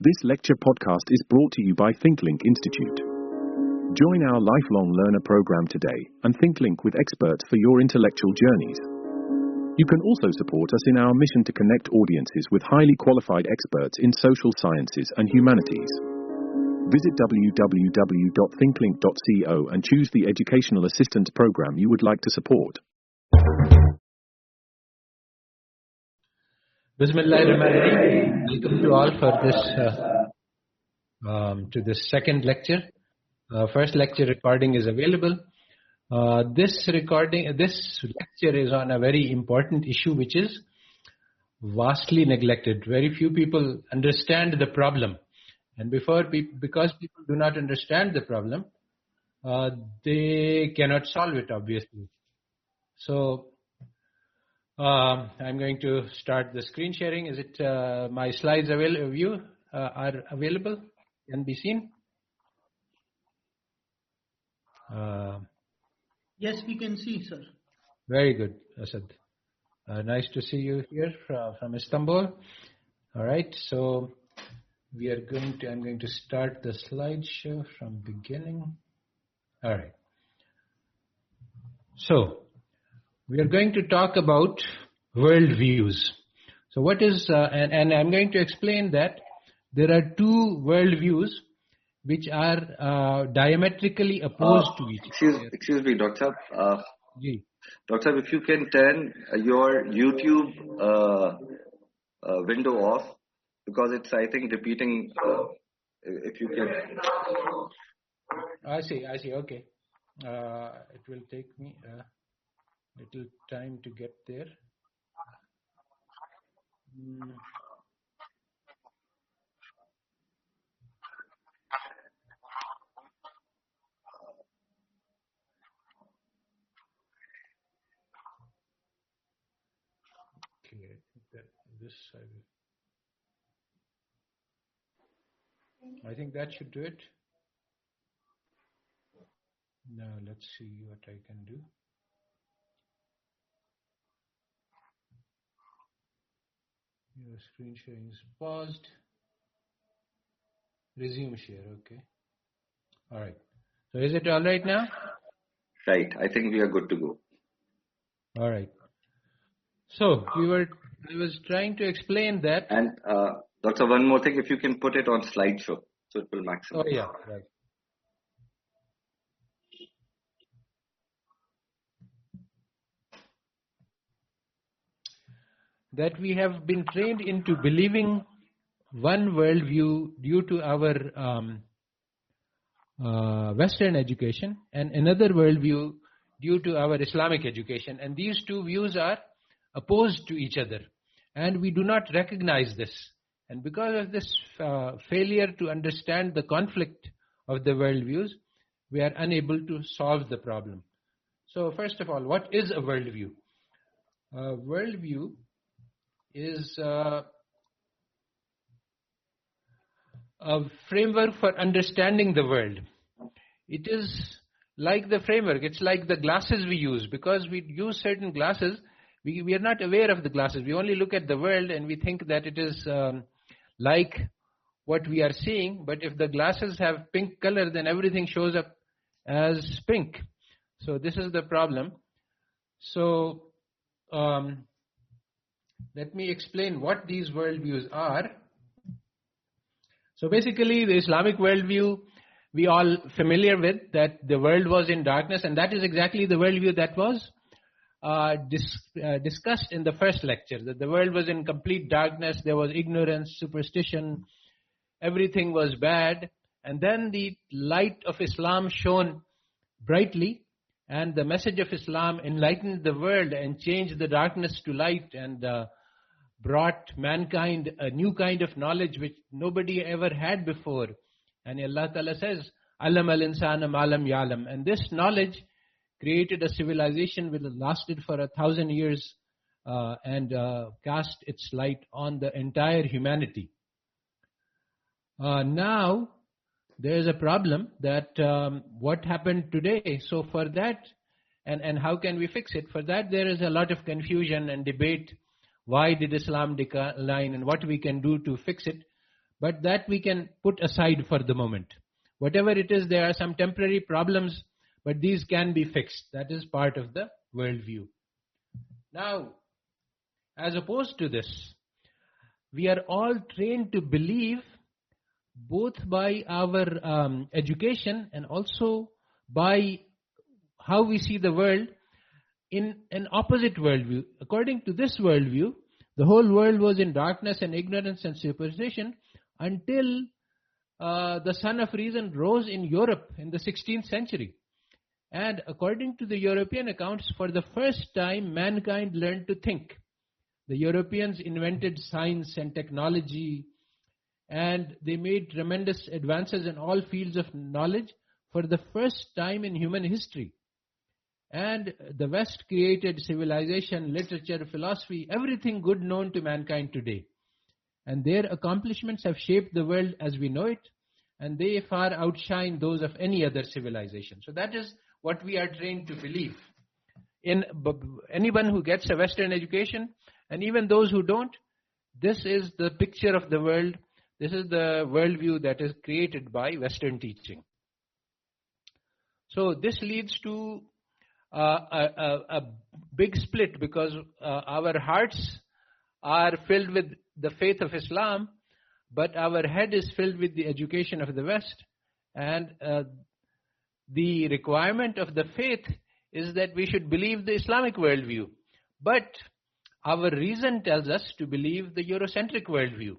This lecture podcast is brought to you by ThinkLink Institute. Join our lifelong learner program today and ThinkLink with experts for your intellectual journeys. You can also support us in our mission to connect audiences with highly qualified experts in social sciences and humanities. Visit www.thinklink.co and choose the educational assistance program you would like to support. Bismillahirrahmanirrahim. Welcome to all for this second lecture. First lecture recording is available. This lecture is on a very important issue which is vastly neglected. Very few people understand the problem, and because people do not understand the problem, they cannot solve it, obviously. So I'm going to start the screen sharing. Is it my slides are available? Can be seen? Yes, we can see, sir. Very good, Asad. Nice to see you here from Istanbul. All right, so I'm going to start the slideshow from beginning. All right. So we are going to talk about worldviews. So what is, and I'm going to explain that there are two worldviews which are diametrically opposed to each other. Excuse me, Doctor. Doctor, if you can turn your YouTube window off, because it's, I think, repeating. If you can. I see. Okay. It will take me little time to get there. Okay, I think that should do it. Now let's see what I can do. Your screen sharing is paused. Resume share, okay. All right. So is it all right now? Right. I think we are good to go. All right. So I was trying to explain that. And Doctor, one more thing, if you can put it on slideshow, so it will maximize. Oh yeah, right. That we have been trained into believing one worldview due to our Western education and another worldview due to our Islamic education. And these two views are opposed to each other. And we do not recognize this. And because of this failure to understand the conflict of the worldviews, we are unable to solve the problem. So first of all, what is a worldview? A worldview is a framework for understanding the world. It is like the framework. It's like the glasses we use. Because we use certain glasses, we are not aware of the glasses. We only look at the world and we think that it is like what we are seeing. But if the glasses have pink color, then everything shows up as pink. So this is the problem. So let me explain what these worldviews are. So basically, the Islamic worldview, we all familiar with, that the world was in darkness, and that is exactly the worldview that was discussed in the first lecture, that the world was in complete darkness, there was ignorance, superstition, everything was bad, and then the light of Islam shone brightly, and the message of Islam enlightened the world and changed the darkness to light and brought mankind a new kind of knowledge which nobody ever had before. And Allah Ta'ala says, Alam al-insana ma'lam ya'lam. And this knowledge created a civilization which lasted for 1,000 years and cast its light on the entire humanity. Now, there is a problem that what happened today. So for that, and how can we fix it? For that, there is a lot of confusion and debate. Why did Islam decline and what we can do to fix it? But that we can put aside for the moment. Whatever it is, there are some temporary problems, but these can be fixed. That is part of the worldview. Now, as opposed to this, we are all trained to believe both by our education and also by how we see the world in an opposite worldview. According to this worldview, the whole world was in darkness and ignorance and superstition until the sun of reason rose in Europe in the 16th century. And according to the European accounts, for the first time, mankind learned to think. The Europeans invented science and technology, and they made tremendous advances in all fields of knowledge for the first time in human history. And the West created civilization, literature, philosophy, everything good known to mankind today. And their accomplishments have shaped the world as we know it, and they far outshine those of any other civilization. So that is what we are trained to believe. In anyone who gets a Western education, and even those who don't, this is the picture of the world. This is the worldview that is created by Western teaching. So this leads to a big split, because our hearts are filled with the faith of Islam, but our head is filled with the education of the West. And the requirement of the faith is that we should believe the Islamic worldview. But our reason tells us to believe the Eurocentric worldview.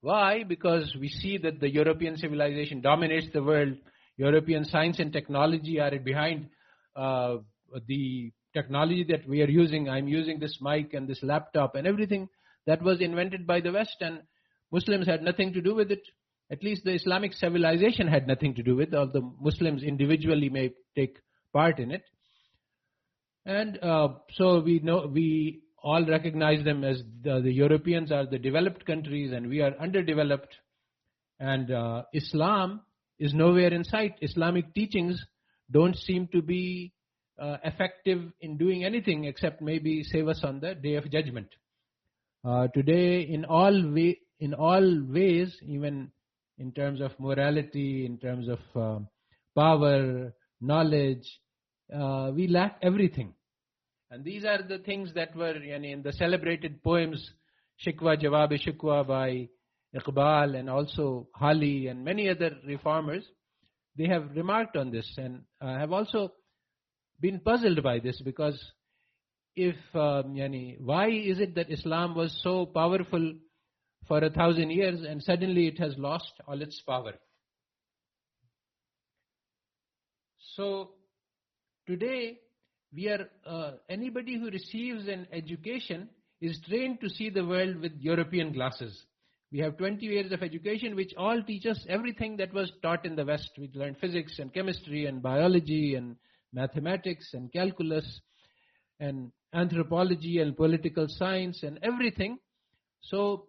Why? Because we see that the European civilization dominates the world. European science and technology are behind the technology that we are using. I'm using this mic and this laptop and everything that was invented by the West, and Muslims had nothing to do with it. At least the Islamic civilization had nothing to do with it, although Muslims individually may take part in it. And so we all recognize them as the Europeans are the developed countries and we are underdeveloped. And Islam is nowhere in sight. Islamic teachings don't seem to be effective in doing anything except maybe save us on the day of judgment. Today, in all ways, even in terms of morality, in terms of power, knowledge, we lack everything. And these are the things that were in the celebrated poems Shikwa Jawab-e Shikwa by Iqbal and also Hali and many other reformers. They have remarked on this and have also been puzzled by this, because why is it that Islam was so powerful for 1,000 years and suddenly it has lost all its power? So today we are anybody who receives an education is trained to see the world with European glasses. We have 20 years of education which all teach us everything that was taught in the West. We learned physics and chemistry and biology and mathematics and calculus and anthropology and political science and everything. So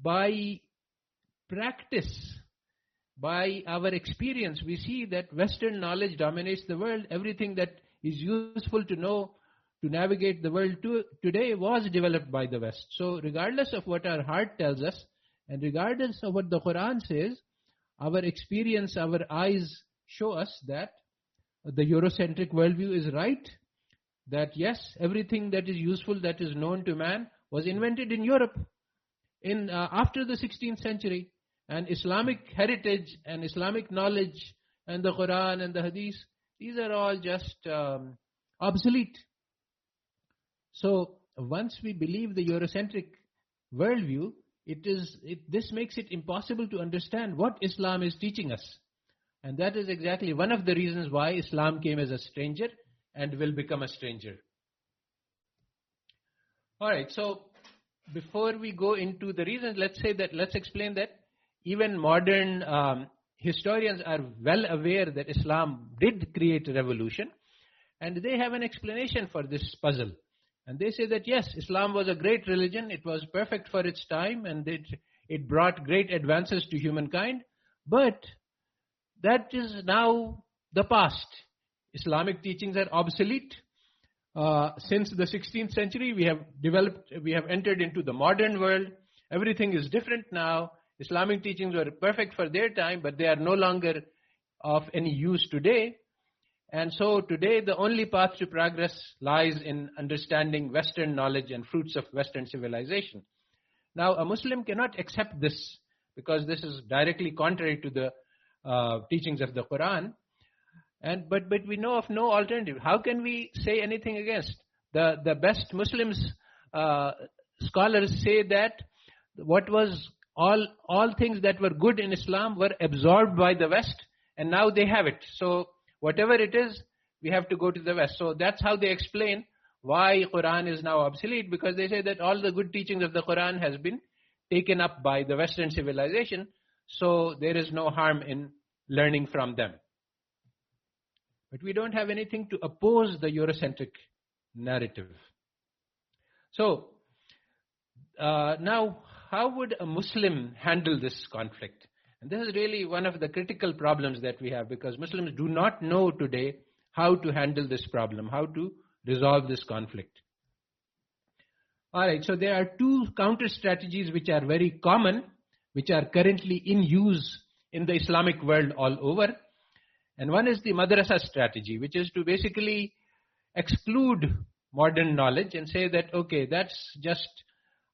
by practice, by our experience, we see that Western knowledge dominates the world. Everything that is useful to know to navigate the world today was developed by the West. So regardless of what our heart tells us and regardless of what the Quran says, our experience, our eyes show us that the Eurocentric worldview is right, that yes, everything that is useful, that is known to man, was invented in Europe after the 16th century. And Islamic heritage and Islamic knowledge and the Quran and the Hadith, these are all just obsolete. So once we believe the Eurocentric worldview, this makes it impossible to understand what Islam is teaching us. And that is exactly one of the reasons why Islam came as a stranger and will become a stranger. Alright, so before we go into the reasons, let's explain that even modern historians are well aware that Islam did create a revolution, and they have an explanation for this puzzle. And they say that yes, Islam was a great religion, it was perfect for its time, and it brought great advances to humankind, but that is now the past. Islamic teachings are obsolete. Since the 16th century, we have entered into the modern world. Everything is different now, Islamic teachings were perfect for their time, but they are no longer of any use today. And so today the only path to progress lies in understanding Western knowledge and fruits of Western civilization. Now, a Muslim cannot accept this because this is directly contrary to the teachings of the Quran. But we know of no alternative. How can we say anything against? The best Muslims, scholars say that what was all things that were good in Islam were absorbed by the West, and now they have it. So whatever it is, we have to go to the West. So that's how they explain why Quran is now obsolete, because they say that all the good teachings of the Quran has been taken up by the Western civilization, so there is no harm in learning from them. But we don't have anything to oppose the Eurocentric narrative. So now, how would a Muslim handle this conflict? And this is really one of the critical problems that we have, because Muslims do not know today how to handle this problem, how to resolve this conflict. Alright, so there are two counter strategies which are very common, which are currently in use in the Islamic world all over. And one is the madrasa strategy, which is to basically exclude modern knowledge and say that, okay, that's just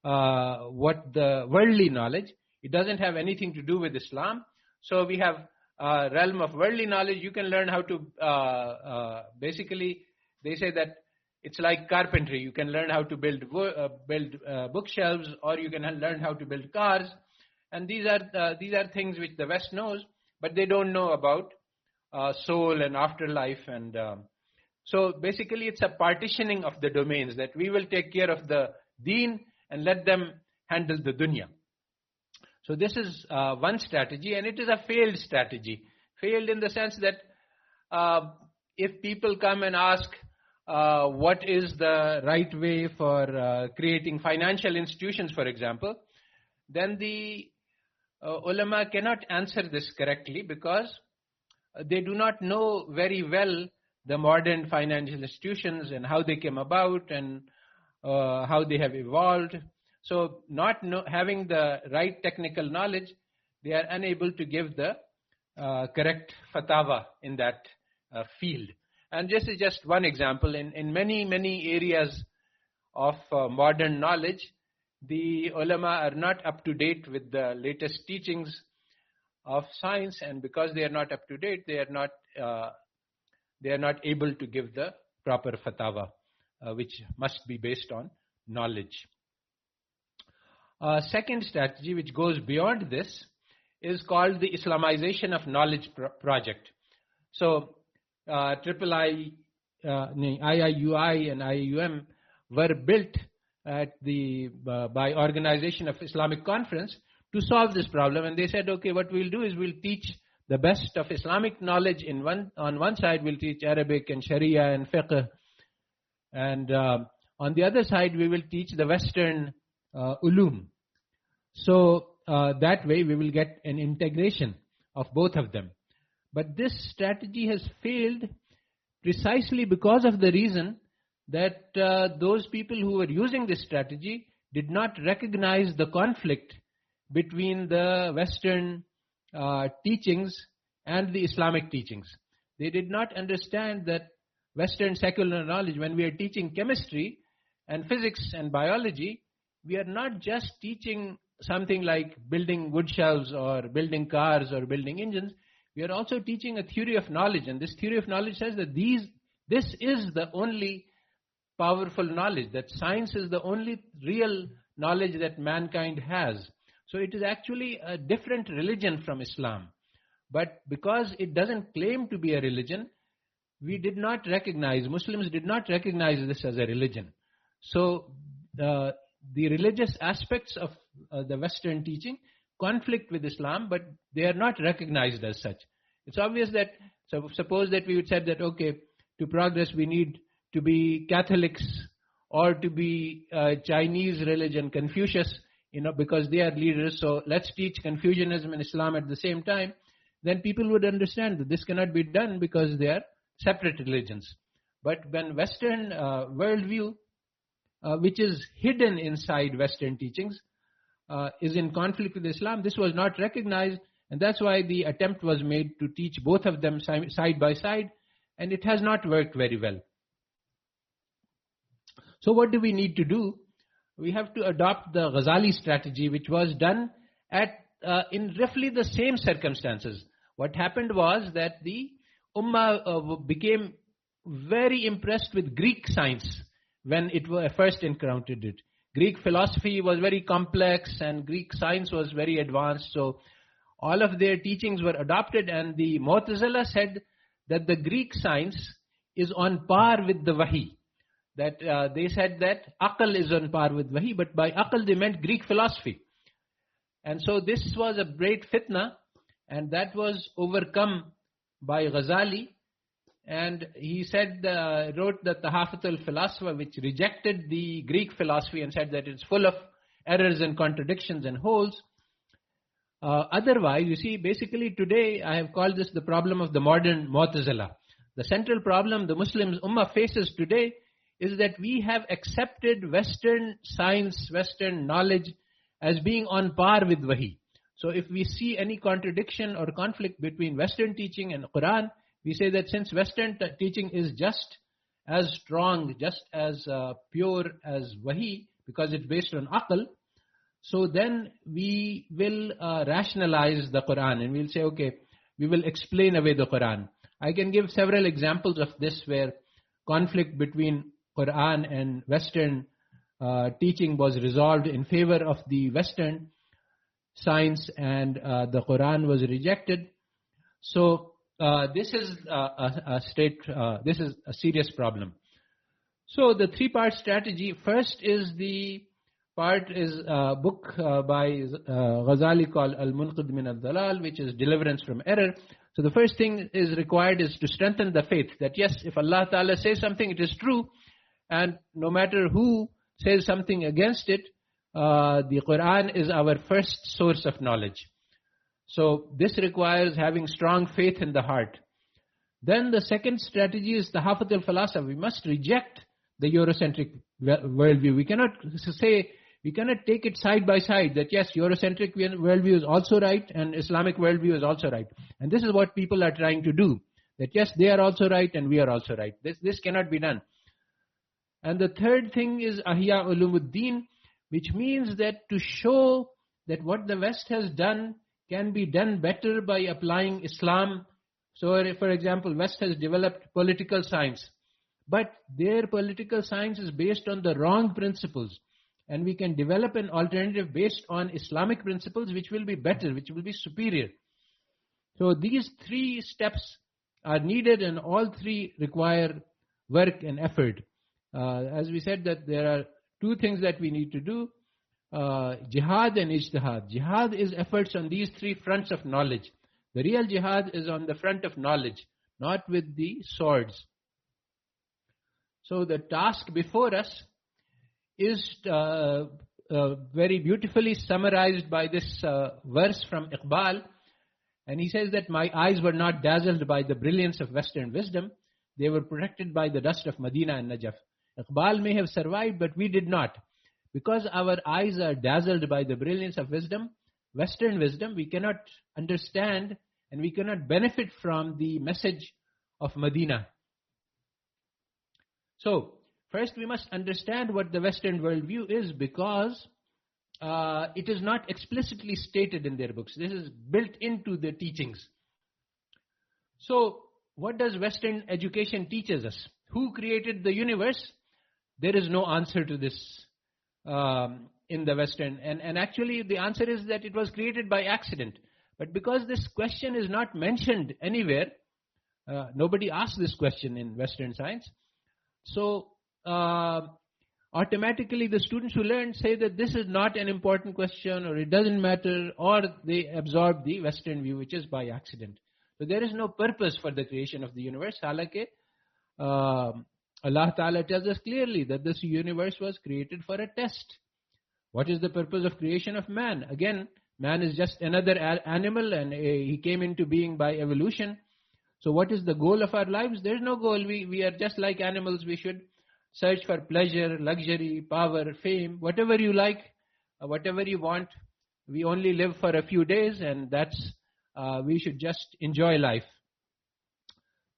what the worldly knowledge. It doesn't have anything to do with Islam. So we have a realm of worldly knowledge. You can learn how to, basically, they say that it's like carpentry. You can learn how to build bookshelves, or you can learn how to build cars. And these are things which the West knows, but they don't know about soul and afterlife. And so basically it's a partitioning of the domains, that we will take care of the deen and let them handle the dunya. So this is one strategy, and it is a failed strategy. Failed in the sense that if people come and ask what is the right way for creating financial institutions, for example, then the ulama cannot answer this correctly, because they do not know very well the modern financial institutions and how they came about and how they have evolved. So not having the right technical knowledge, they are unable to give the correct fatwa in that field. And this is just one example. In many, many areas of modern knowledge, the ulama are not up to date with the latest teachings of science, and because they are not up to date, they are not able to give the proper fatwa, which must be based on knowledge. Second strategy, which goes beyond this, is called the Islamization of Knowledge Project. So IIUI and IUM were built at by Organization of Islamic Conference to solve this problem. And they said, okay, what we'll do is we'll teach the best of Islamic knowledge on one side, we'll teach Arabic and Sharia and fiqh. And on the other side, we will teach the Western ulum. So that way we will get an integration of both of them. But this strategy has failed precisely because of the reason that those people who were using this strategy did not recognize the conflict between the Western teachings and the Islamic teachings. They did not understand that Western secular knowledge, when we are teaching chemistry and physics and biology, we are not just teaching something like building wood shelves or building cars or building engines. We are also teaching a theory of knowledge, and this theory of knowledge says that this is the only powerful knowledge, that science is the only real knowledge that mankind has. So it is actually a different religion from Islam. But because it doesn't claim to be a religion, Muslims did not recognize this as a religion. So the religious aspects of the Western teaching conflict with Islam, but they are not recognized as such. It's obvious that, so suppose that we would say that, okay, to progress we need to be Catholics or to be Chinese religion, Confucius, because they are leaders, so let's teach Confucianism and Islam at the same time. Then people would understand that this cannot be done because they are separate religions. But when Western worldview, which is hidden inside Western teachings, is in conflict with Islam. This was not recognized, and that's why the attempt was made to teach both of them side by side, and it has not worked very well. So what do we need to do? We have to adopt the Ghazali strategy, which was done in roughly the same circumstances. What happened was that the Ummah became very impressed with Greek science when it first encountered it. Greek philosophy was very complex and Greek science was very advanced. So all of their teachings were adopted, and the Mu'tazila said that the Greek science is on par with the Wahi. That they said that Aql is on par with Wahi, but by Aql they meant Greek philosophy. And so this was a great fitna, and that was overcome by Ghazali. And he wrote that the Tahafatul Philosopher, which rejected the Greek philosophy and said that it's full of errors and contradictions and holes. Otherwise, you see, basically today I have called this the problem of the modern Mu'tazila. The central problem the Muslim Ummah faces today is that we have accepted Western science, Western knowledge as being on par with Wahi. So if we see any contradiction or conflict between Western teaching and Quran, we say that since Western teaching is just as strong, just as pure as Wahi, because it's based on Aql, so then we will rationalize the Quran and we'll say, okay, we will explain away the Quran. I can give several examples of this where conflict between Quran and Western teaching was resolved in favor of the Western science, and the Quran was rejected. So this is this is a serious problem. So the three-part strategy. First is a book by Ghazali called Al-Munqidh min al-Dalal, which is deliverance from error. So the first thing is required is to strengthen the faith that yes, if Allah Ta'ala says something, it is true, and no matter who says something against it, the Quran is our first source of knowledge. So this requires having strong faith in the heart. Then the second strategy is Tahafatul Philosophy. We must reject the Eurocentric worldview. We cannot take it side by side that yes, Eurocentric worldview is also right and Islamic worldview is also right. And this is what people are trying to do. That yes, they are also right and we are also right. This cannot be done. And the third thing is Ahya Ulumuddin, which means that to show that what the West has done can be done better by applying Islam. So, for example, West has developed political science, but their political science is based on the wrong principles. And we can develop an alternative based on Islamic principles, which will be better, which will be superior. So these three steps are needed, and all three require work and effort. As we said, that there are two things that we need to do, jihad and ijtihad. Jihad is efforts on these three fronts of knowledge. The real jihad is on the front of knowledge, not with the swords. So the task before us is very beautifully summarized by this verse from Iqbal. And he says that my eyes were not dazzled by the brilliance of Western wisdom. They were protected by the dust of Medina and Najaf. Iqbal may have survived, but we did not. Because our eyes are dazzled by the brilliance of wisdom, Western wisdom, we cannot understand and we cannot benefit from the message of Medina. So, first we must understand what the Western worldview is, because it is not explicitly stated in their books. This is built into the teachings. So, what does Western education teaches us? Who created the universe? There is no answer to this in the Western. And actually the answer is that it was created by accident. But because this question is not mentioned anywhere, nobody asked this question in Western science. So automatically the students who learn say that this is not an important question, or it doesn't matter, or they absorb the Western view, which is by accident. So there is no purpose for the creation of the universe. Halake, Allah Ta'ala tells us clearly that this universe was created for a test. What is the purpose of creation of man? Again, man is just another animal, and he came into being by evolution. So what is the goal of our lives? There is no goal. We are just like animals. We should search for pleasure, luxury, power, fame, whatever you like. whatever you want. We only live for a few days, and we should just enjoy life.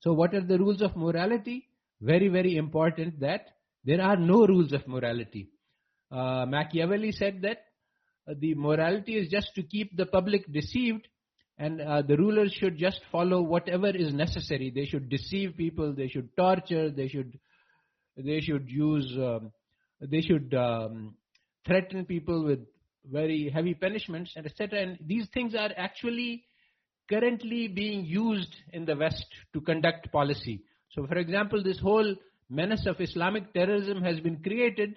So what are the rules of morality? Very, very important that there are no rules of morality. Machiavelli said that the morality is just to keep the public deceived, and the rulers should just follow whatever is necessary. They should deceive people, they should torture, they should threaten people with very heavy punishments, and etc. And these things are actually currently being used in the West to conduct policy. So, for example, this whole menace of Islamic terrorism has been created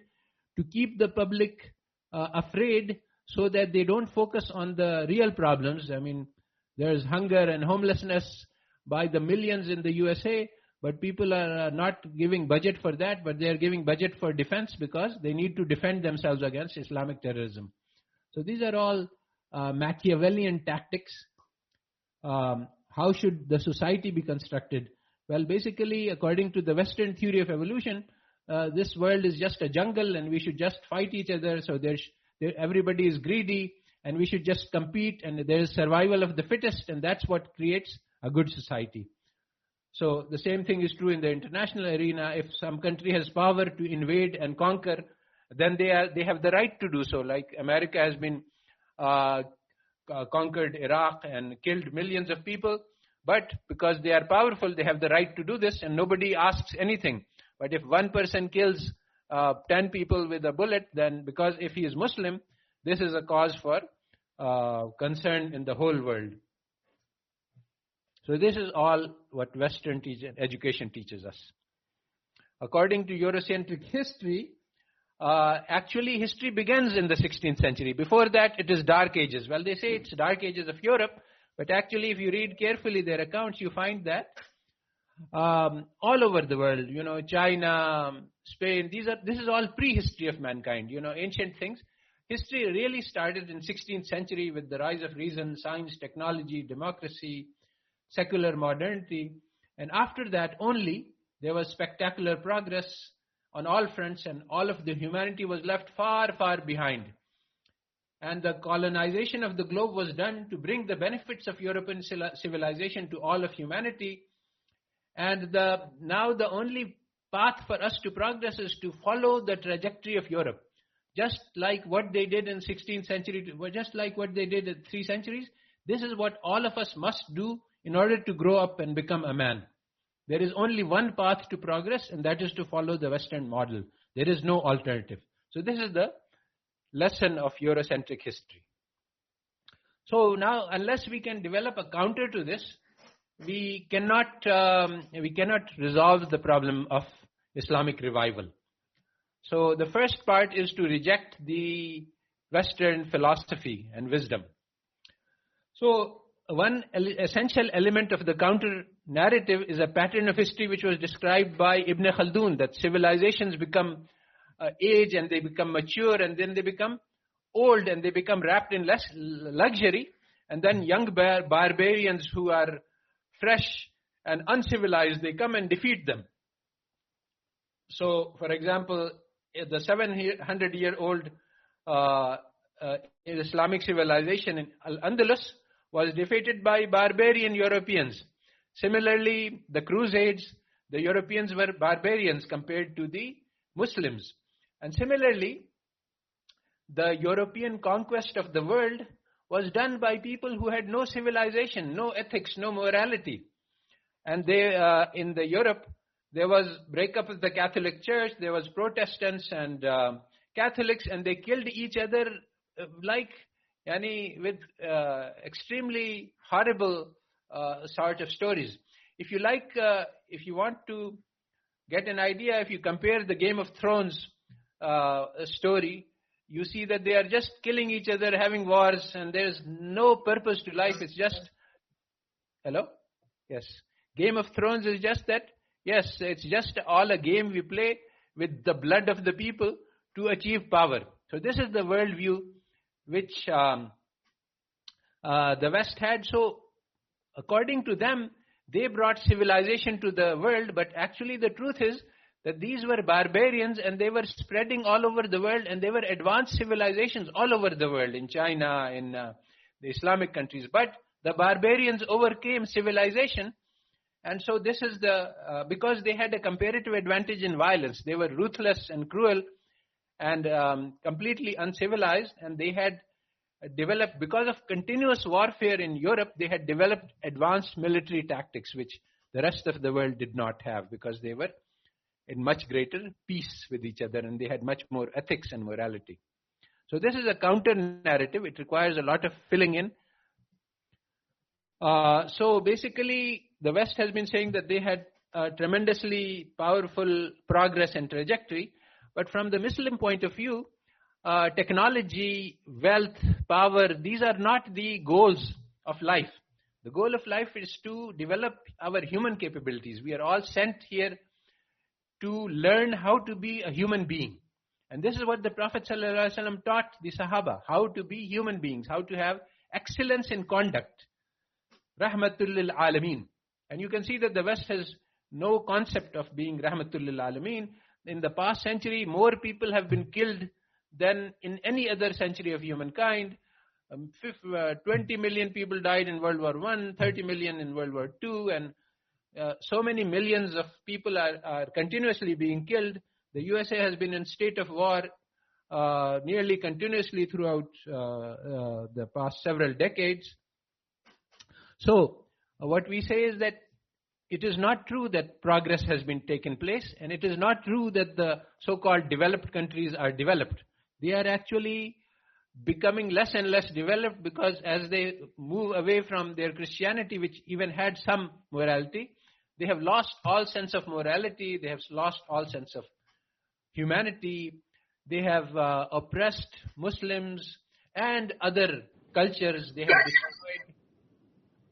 to keep the public afraid, so that they don't focus on the real problems. I mean, there's hunger and homelessness by the millions in the USA, but people are not giving budget for that, but they are giving budget for defense because they need to defend themselves against Islamic terrorism. So these are all Machiavellian tactics. How should the society be constructed? Well, basically, according to the Western theory of evolution, this world is just a jungle and we should just fight each other. So everybody is greedy and we should just compete, and there is survival of the fittest, and that's what creates a good society. So the same thing is true in the international arena. If some country has power to invade and conquer, then they have the right to do so. Like America has been conquered Iraq and killed millions of people, but because they are powerful, they have the right to do this, and nobody asks anything. But if one person kills 10 people with a bullet, then because if he is Muslim, this is a cause for concern in the whole world. So this is all what Western education teaches us. According to Eurocentric history, actually history begins in the 16th century. Before that, it is Dark Ages. Well, they say it's Dark Ages of Europe, but actually if you read carefully their accounts, you find that all over the world, China, Spain, this is all prehistory of mankind, ancient things. History really started in 16th century with the rise of reason, science, technology, democracy, secular modernity. And after that only, there was spectacular progress on all fronts, and all of the humanity was left far, far behind. And the colonization of the globe was done to bring the benefits of European civilization to all of humanity. And now the only path for us to progress is to follow the trajectory of Europe. Just like what they did in 16th century, just like what they did in 3 centuries, this is what all of us must do in order to grow up and become a man. There is only one path to progress, and that is to follow the Western model. There is no alternative. So this is the lesson of Eurocentric history. So now, unless we can develop a counter to this, we cannot resolve the problem of Islamic revival. So the first part is to reject the Western philosophy and wisdom. So one essential element of the counter narrative is a pattern of history which was described by Ibn Khaldun, that civilizations become age and they become mature, and then they become old and they become wrapped in less luxury, and then young barbarians who are fresh and uncivilized, they come and defeat them. So, for example, the 700-year-old Islamic civilization in Al-Andalus was defeated by barbarian Europeans. Similarly, the Crusades, the Europeans were barbarians compared to the Muslims. And similarly, the European conquest of the world was done by people who had no civilization, no ethics, no morality. And they, in the Europe, there was breakup of the Catholic Church, there was Protestants and Catholics, and they killed each other with extremely horrible sort of stories. If you want to get an idea, if you compare the Game of Thrones story, you see that they are just killing each other, having wars, and there's no purpose to life. It's just, hello? Yes. Game of Thrones is just that. Yes, it's just all a game we play with the blood of the people to achieve power. So this is the worldview which the West had. So according to them, they brought civilization to the world, but actually the truth is that these were barbarians and they were spreading all over the world, and they were advanced civilizations all over the world, in China, in the Islamic countries. But the barbarians overcame civilization, and so this is because they had a comparative advantage in violence. They were ruthless and cruel and completely uncivilized, and they had developed, because of continuous warfare in Europe, they had developed advanced military tactics, which the rest of the world did not have, because they were in much greater peace with each other, and they had much more ethics and morality. So this is a counter narrative. It requires a lot of filling in. So basically, the West has been saying that they had tremendously powerful progress and trajectory, but from the Muslim point of view, technology, wealth, power, these are not the goals of life. The goal of life is to develop our human capabilities. We are all sent here to learn how to be a human being. And this is what the Prophet ﷺ taught the Sahaba, how to be human beings, how to have excellence in conduct. Rahmatul lil Alameen. And you can see that the West has no concept of being Rahmatul lil Alameen. In the past century, more people have been killed than in any other century of humankind. 20 million people died in World War I, 30 million in World War II, and so many millions of people are continuously being killed. The USA has been in state of war nearly continuously throughout the past several decades. So what we say is that it is not true that progress has been taken place, and it is not true that the so-called developed countries are developed. They are actually becoming less and less developed, because as they move away from their Christianity, which even had some morality, they have lost all sense of morality. They have lost all sense of humanity. They have oppressed Muslims and other cultures. They have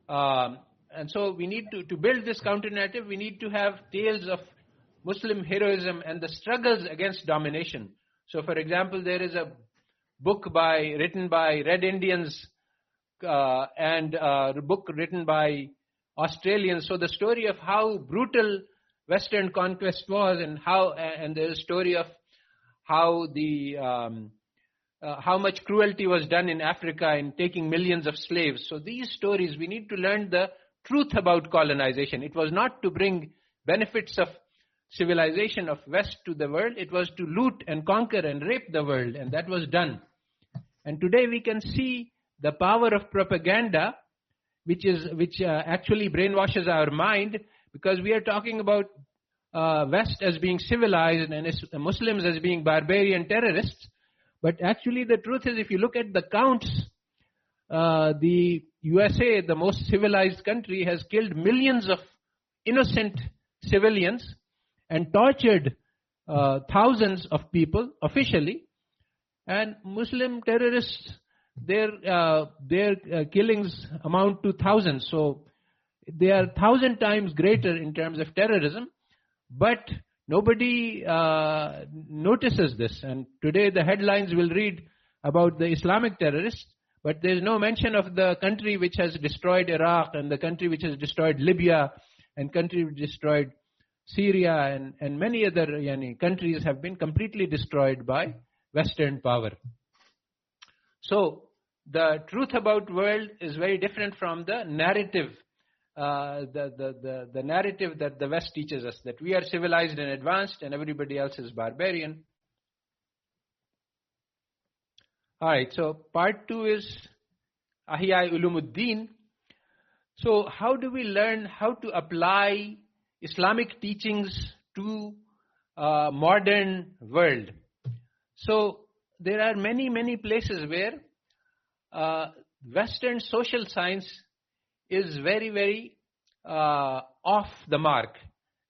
destroyed. And so we need to build this counter-narrative. We need to have tales of Muslim heroism and the struggles against domination. So, for example, there is a book written by Red Indians and a book written by Australians. So the story of how brutal Western conquest was, and there's a story of how how much cruelty was done in Africa in taking millions of slaves. So these stories, we need to learn the truth about colonization. It was not to bring benefits of civilization of West to the world. It was to loot and conquer and rape the world, and that was done. And today we can see the power of propaganda, which actually brainwashes our mind, because we are talking about West as being civilized and Muslims as being barbarian terrorists. But actually the truth is, if you look at the counts, the USA, the most civilized country, has killed millions of innocent civilians and tortured thousands of people officially. And Muslim terrorists, their killings amount to thousands. So they are 1,000 times greater in terms of terrorism. But nobody notices this. And today the headlines will read about the Islamic terrorists, but there's no mention of the country which has destroyed Iraq, and the country which has destroyed Libya, and country which destroyed Syria, and many other countries have been completely destroyed by Western power. So the truth about world is very different from the narrative, the narrative that the West teaches us, that we are civilized and advanced and everybody else is barbarian. All right, so part 2 is Ahya Ulumuddin. So how do we learn how to apply Islamic teachings to modern world? So there are many, many places where Western social science is very, very off the mark.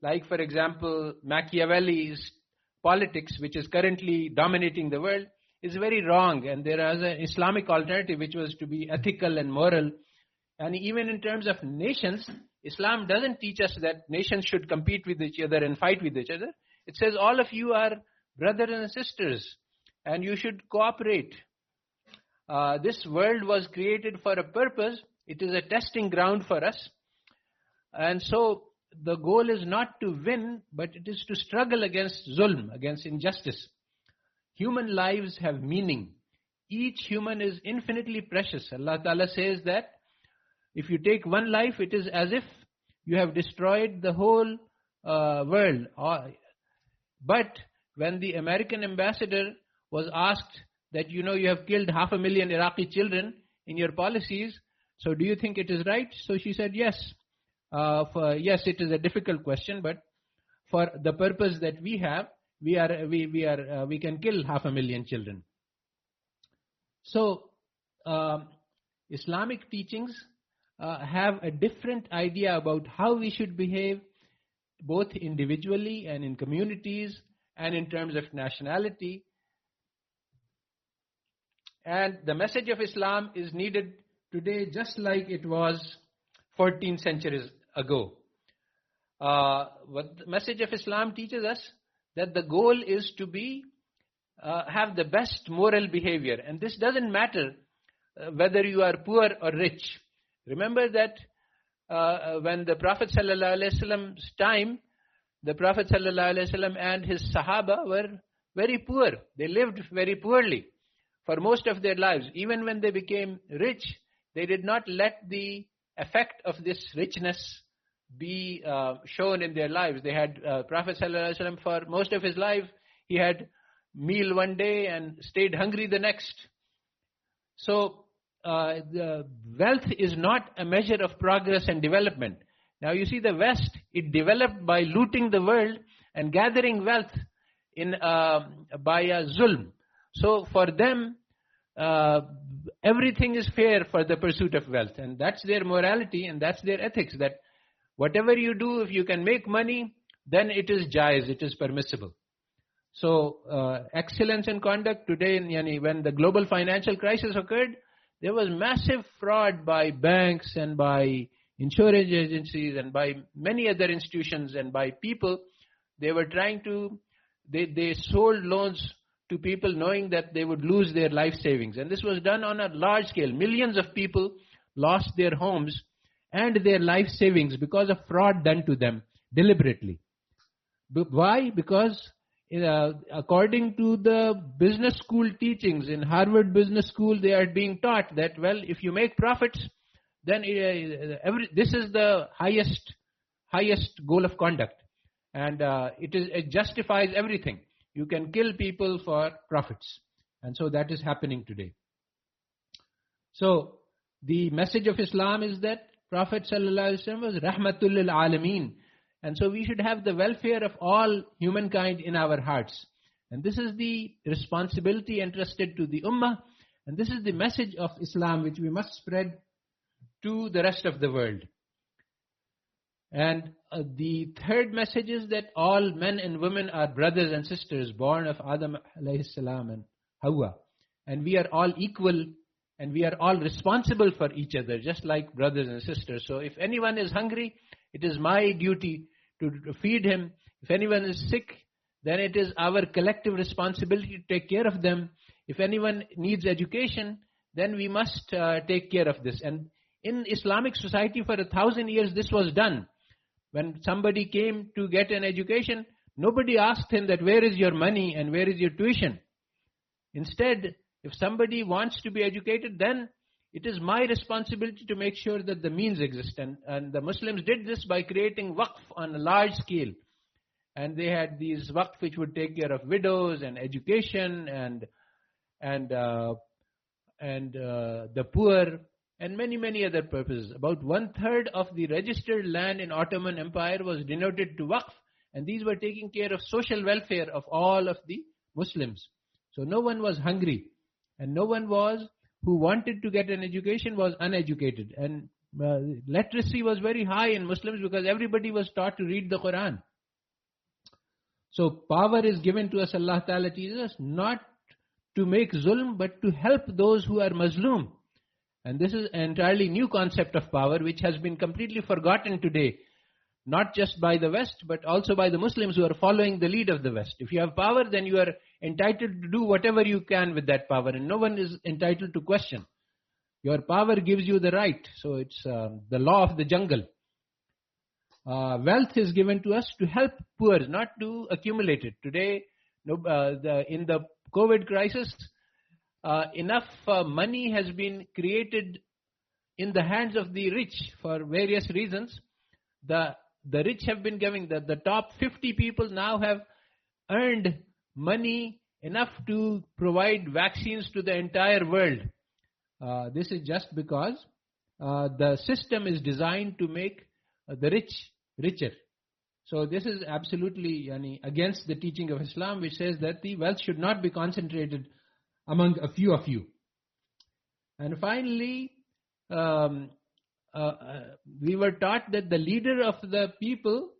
Like, for example, Machiavelli's politics, which is currently dominating the world, is very wrong. And there is an Islamic alternative which was to be ethical and moral. And even in terms of nations, Islam doesn't teach us that nations should compete with each other and fight with each other. It says all of you are brothers and sisters, and you should cooperate. This world was created for a purpose. It is a testing ground for us. And so the goal is not to win, but it is to struggle against zulm, against injustice. Human lives have meaning. Each human is infinitely precious. Allah Ta'ala says that if you take one life, it is as if you have destroyed the whole world. But when the American ambassador was asked that, you have killed 500,000 Iraqi children in your policies, so do you think it is right? So she said yes. Yes, it is a difficult question, but for the purpose that we have, we can kill 500,000 children. So Islamic teachings have a different idea about how we should behave, both individually and in communities and in terms of nationality. And the message of Islam is needed today just like it was 14 centuries ago. What the message of Islam teaches us, that the goal is to have the best moral behavior. And this doesn't matter whether you are poor or rich. Remember that when the Prophet ﷺ's time, the Prophet ﷺ and his Sahaba were very poor. They lived very poorly for most of their lives. Even when they became rich, they did not let the effect of this richness be shown in their lives. They had Prophet ﷺ for most of his life, he had meal one day and stayed hungry the next. So the wealth is not a measure of progress and development. Now you see, the West, it developed by looting the world and gathering wealth by zulm. So for them, everything is fair for the pursuit of wealth, and that's their morality and that's their ethics, that whatever you do, if you can make money, then it is jaiz, it is permissible. So excellence in conduct today, when the global financial crisis occurred, there was massive fraud by banks and by insurance agencies and by many other institutions and by people. They were trying to, they sold loans to people knowing that they would lose their life savings. And this was done on a large scale. Millions of people lost their homes and their life savings because of fraud done to them deliberately. Why? Because according to the business school teachings in Harvard Business School, they are being taught that, well, if you make profits, then this is the highest goal of conduct. And it justifies everything. You can kill people for profits. And so that is happening today. So the message of Islam is that Prophet ﷺ was Rahmatul lil Alameen. And so we should have the welfare of all humankind in our hearts. And this is the responsibility entrusted to the Ummah. And this is the message of Islam which we must spread to the rest of the world. And the third message is that all men and women are brothers and sisters born of Adam alayhi salam and Hawa. And we are all equal and we are all responsible for each other, just like brothers and sisters. So if anyone is hungry, it is my duty to feed him. If anyone is sick, then it is our collective responsibility to take care of them. If anyone needs education, then we must take care of this. And in Islamic society for 1,000 years, this was done. When somebody came to get an education, nobody asked him that where is your money and where is your tuition. Instead, if somebody wants to be educated, then it is my responsibility to make sure that the means exist. And the Muslims did this by creating waqf on a large scale. And they had these waqf which would take care of widows and education and the poor and many, many other purposes. About 1/3 of the registered land in Ottoman Empire was denoted to waqf. And these were taking care of social welfare of all of the Muslims. So no one was hungry. And no one who wanted to get an education was uneducated. And literacy was very high in Muslims because everybody was taught to read the Quran. So power is given to us, Allah Ta'ala teaches us, not to make zulm, but to help those who are mazloom. And this is an entirely new concept of power which has been completely forgotten today. Not just by the West, but also by the Muslims who are following the lead of the West. If you have power, then you are entitled to do whatever you can with that power, and no one is entitled to question. Your power gives you the right, so it's the law of the jungle. wealth is given to us to help poor, not to accumulate it. Today, in the COVID crisis, enough money has been created in the hands of the rich for various reasons. The rich have been giving, the top 50 people now have earned money enough to provide vaccines to the entire world. This is just because the system is designed to make the rich richer. So this is absolutely against the teaching of Islam, which says that the wealth should not be concentrated among a few of you. And finally, we were taught that the leader of the people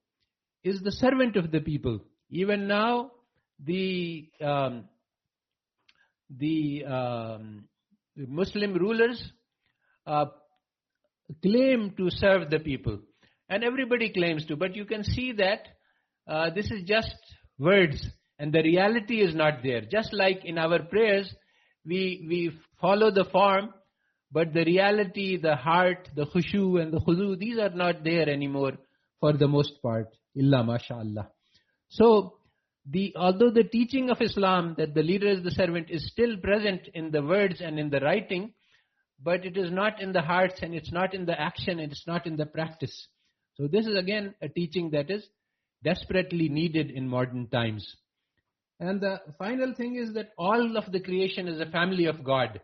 is the servant of the people. Even now, the Muslim rulers claim to serve the people, and everybody claims to, but you can see that this is just words, and the reality is not there. Just like in our prayers, we follow the form, but the reality, the heart, the khushu and the khudu, these are not there anymore for the most part. Illa mashallah. So, although the teaching of Islam that the leader is the servant is still present in the words and in the writing, but it is not in the hearts, and it's not in the action, and it's not in the practice. So this is again a teaching that is desperately needed in modern times. And the final thing is that all of the creation is a family of God.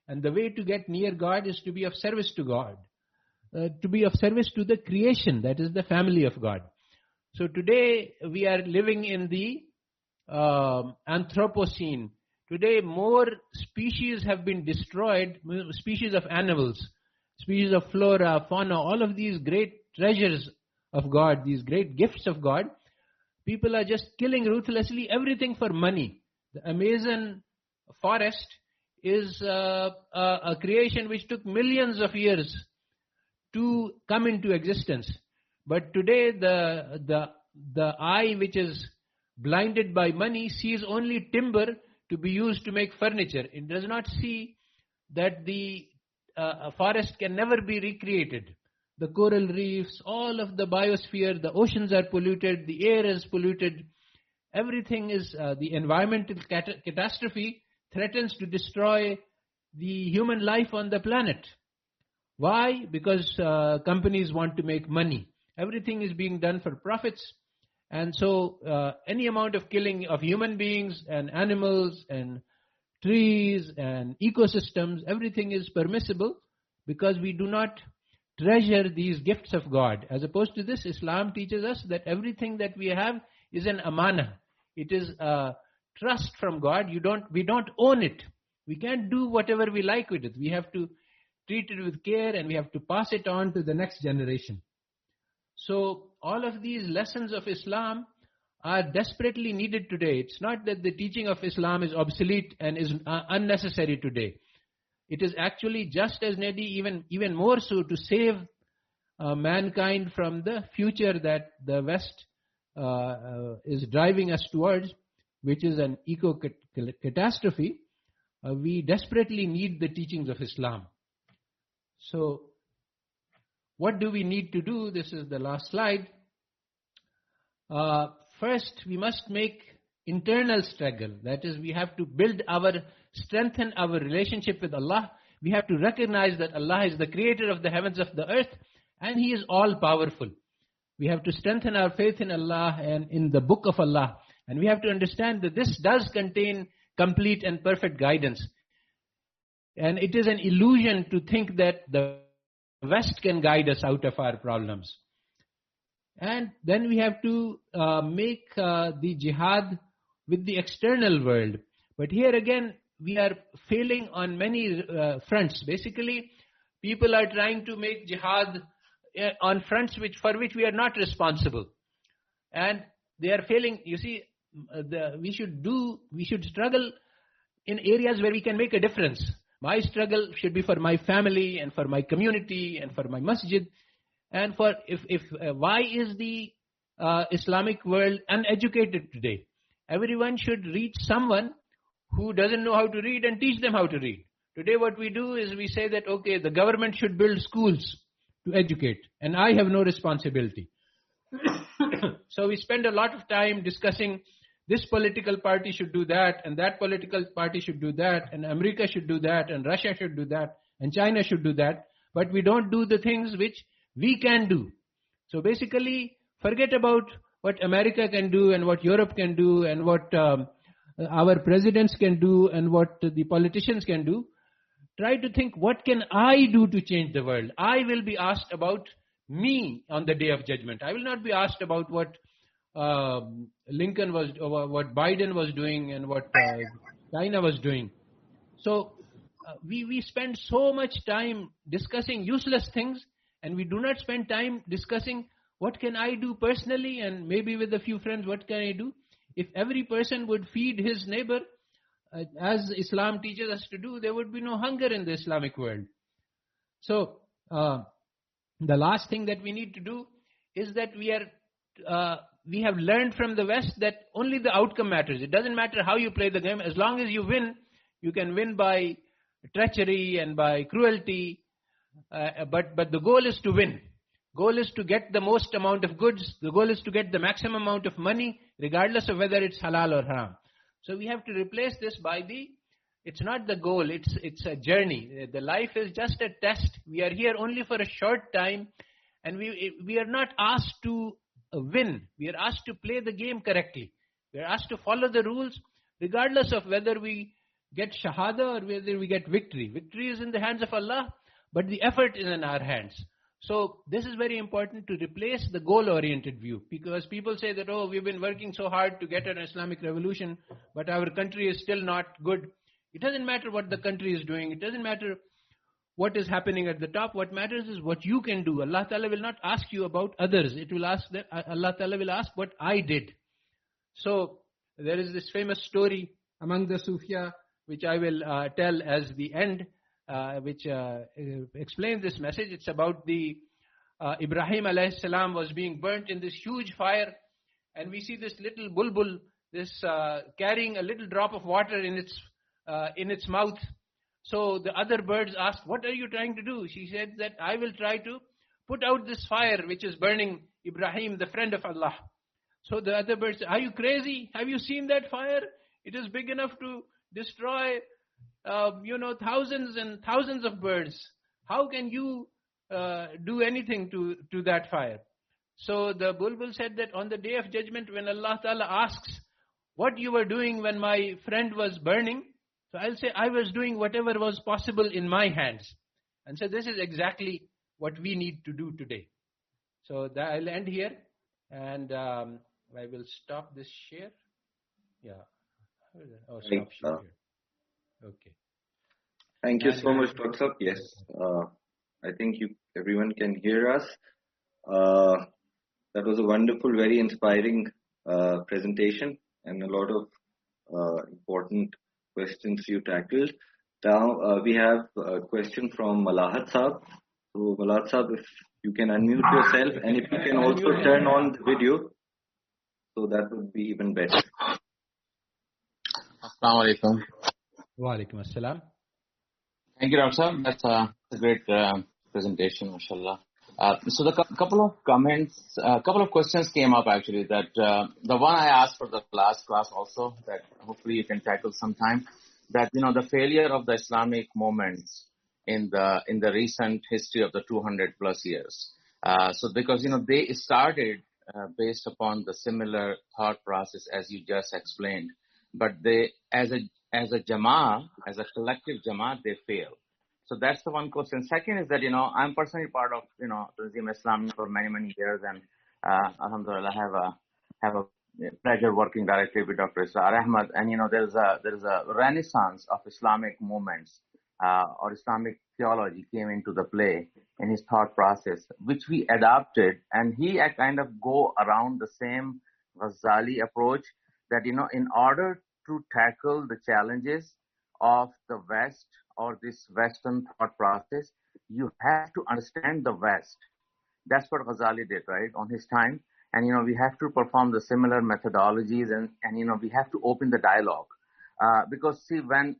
And the way to get near God is to be of service to God. To be of service to the creation, that is the family of God. So today we are living in the Anthropocene. Today more species have been destroyed, species of animals, species of flora, fauna, all of these great treasures of God, these great gifts of God. People are just killing ruthlessly everything for money. The Amazon forest is a creation which took millions of years to come into existence. But today the eye which is blinded by money sees only timber to be used to make furniture. It does not see that the forest can never be recreated. The coral reefs, all of the biosphere, the oceans are polluted, the air is polluted. Everything is, the environmental catastrophe threatens to destroy the human life on the planet. Why? Because companies want to make money. Everything is being done for profits. And so any amount of killing of human beings and animals and trees and ecosystems, everything is permissible because we do not treasure these gifts of God. As opposed to this, Islam teaches us that everything that we have is an amana. It is a trust from God. We don't own it. We can't do whatever we like with it. We have to treat it with care, and we have to pass it on to the next generation. So all of these lessons of Islam are desperately needed today. It's not that the teaching of Islam is obsolete and is unnecessary today. It is actually just as needy, even more so, to save mankind from the future that the West is driving us towards, which is an eco-catastrophe. We desperately need the teachings of Islam. So, what do we need to do? This is the last slide. First, we must make internal struggle. That is, we have to strengthen our relationship with Allah. We have to recognize that Allah is the creator of the heavens, of the earth, and He is all powerful. We have to strengthen our faith in Allah and in the book of Allah. And we have to understand that this does contain complete and perfect guidance. And it is an illusion to think that the West can guide us out of our problems. And then we have to make the jihad with the external world. But here again, we are failing on many fronts. Basically, people are trying to make jihad on fronts for which we are not responsible. And they are failing. You see, we should struggle in areas where we can make a difference. My struggle should be for my family and for my community and for my masjid. And why is the Islamic world uneducated today? Everyone should reach someone who doesn't know how to read and teach them how to read. Today what we do is we say that, okay, the government should build schools to educate, and I have no responsibility. So we spend a lot of time discussing this political party should do that, and that political party should do that, and America should do that, and Russia should do that, and China should do that. But we don't do the things which we can do. So basically, forget about what America can do and what Europe can do and what our presidents can do and what the politicians can do. Try to think, what can I do to change the world? I will be asked about me on the day of judgment. I will not be asked about what Lincoln was, or what Biden was doing and what China was doing. So we spend so much time discussing useless things, and we do not spend time discussing what can I do personally, and maybe with a few friends, what can I do? If every person would feed his neighbor, as Islam teaches us to do, there would be no hunger in the Islamic world. So the last thing that we need to do is that we have learned from the West that only the outcome matters. It doesn't matter how you play the game. As long as you win, you can win by treachery and by cruelty. But the goal is to win. Goal is to get the most amount of goods. The goal is to get the maximum amount of money, regardless of whether it's halal or haram. So we have to replace this by it's not the goal, it's a journey. The life is just a test. We are here only for a short time, and we are not asked to win. We are asked to play the game correctly. We are asked to follow the rules, regardless of whether we get shahada or whether we get victory. Victory is in the hands of Allah, but the effort is in our hands. So this is very important, to replace the goal-oriented view, because people say that, oh, we've been working so hard to get an Islamic revolution, but our country is still not good. It doesn't matter what the country is doing. It doesn't matter what is happening at the top. What matters is what you can do. Allah Ta'ala will not ask you about others. Allah Ta'ala will ask what I did. So there is this famous story among the Sufia, which I will tell as the end, which explains this message. It's about the Ibrahim alayhi salam was being burnt in this huge fire, and we see this little bulbul, this carrying a little drop of water in its mouth. So the other birds asked, what are you trying to do? She said that I will try to put out this fire which is burning Ibrahim, the friend of Allah. So the other birds said, are you crazy? Have you seen that fire? It is big enough to destroy thousands and thousands of birds. How can you do anything to that fire? So the bulbul said that on the day of judgment, when Allah Ta'ala asks what you were doing when my friend was burning, so I'll say I was doing whatever was possible in my hands. And so this is exactly what we need to do today. So I'll end here, and I will stop this share. Yeah. Oh, stop share. Okay. Thank you so much, Dr. Sab. Yes, I think everyone can hear us. That was a wonderful, very inspiring presentation, and a lot of important questions you tackled. Now we have a question from Malahat Saab. So Malahat Saab, if you can unmute yourself, and if you can also turn on the video, so that would be even better. Assalamu alaikum. Wa alaikum assalam. Thank you, Dr. That's a great presentation, mashallah. So the couple of comments, a couple of questions came up actually, that the one I asked for the last class also, that hopefully you can tackle sometime, that, the failure of the Islamic movements in the recent history of the 200 plus years. So because, they started based upon the similar thought process as you just explained, but they, as a jama'ah, as a collective jama'ah, they fail. So that's the one question. Second is that, I'm personally part of, Tanzim Islam for many, many years, and alhamdulillah, have a pleasure working directly with Dr. Israr Ahmad. And, there is a renaissance of Islamic movements, or Islamic theology came into the play in his thought process, which we adopted, and he kind of go around the same Ghazali approach, that, in order to tackle the challenges of the West or this Western thought process, you have to understand the West. That's what Ghazali did, right, on his time. And, we have to perform the similar methodologies, and we have to open the dialogue. Because see, when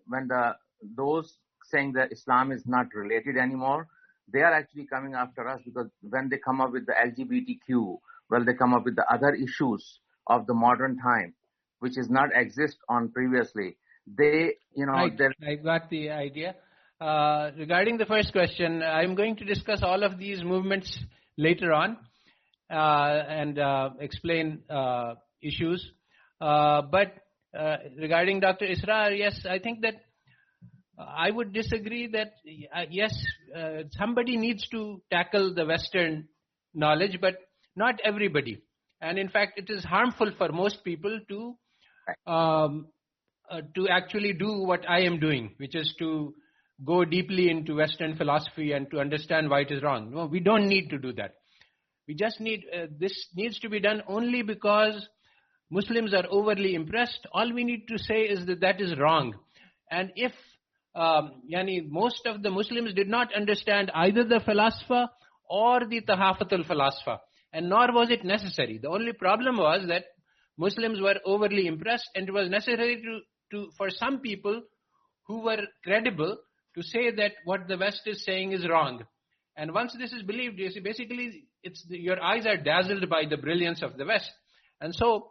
those saying that Islam is not related anymore, they are actually coming after us, because when they come up with the LGBTQ well, they come up with the other issues of the modern time, which is not exist on previously. They, Right. I got the idea. Regarding the first question, I'm going to discuss all of these movements later on and explain issues. But regarding Dr. Israr, yes, I think that I would disagree that, yes, somebody needs to tackle the Western knowledge, but not everybody. And in fact, it is harmful for most people to actually do what I am doing, which is to go deeply into Western philosophy and to understand why it is wrong. No, we don't need to do that. We just need, this needs to be done only because Muslims are overly impressed. All we need to say is that that is wrong. And if most of the Muslims did not understand either the philosopher or the Tahafatul philosopher, and nor was it necessary. The only problem was that Muslims were overly impressed, and it was necessary for some people who were credible to say that what the West is saying is wrong. And once this is believed, you see, basically your eyes are dazzled by the brilliance of the West. And so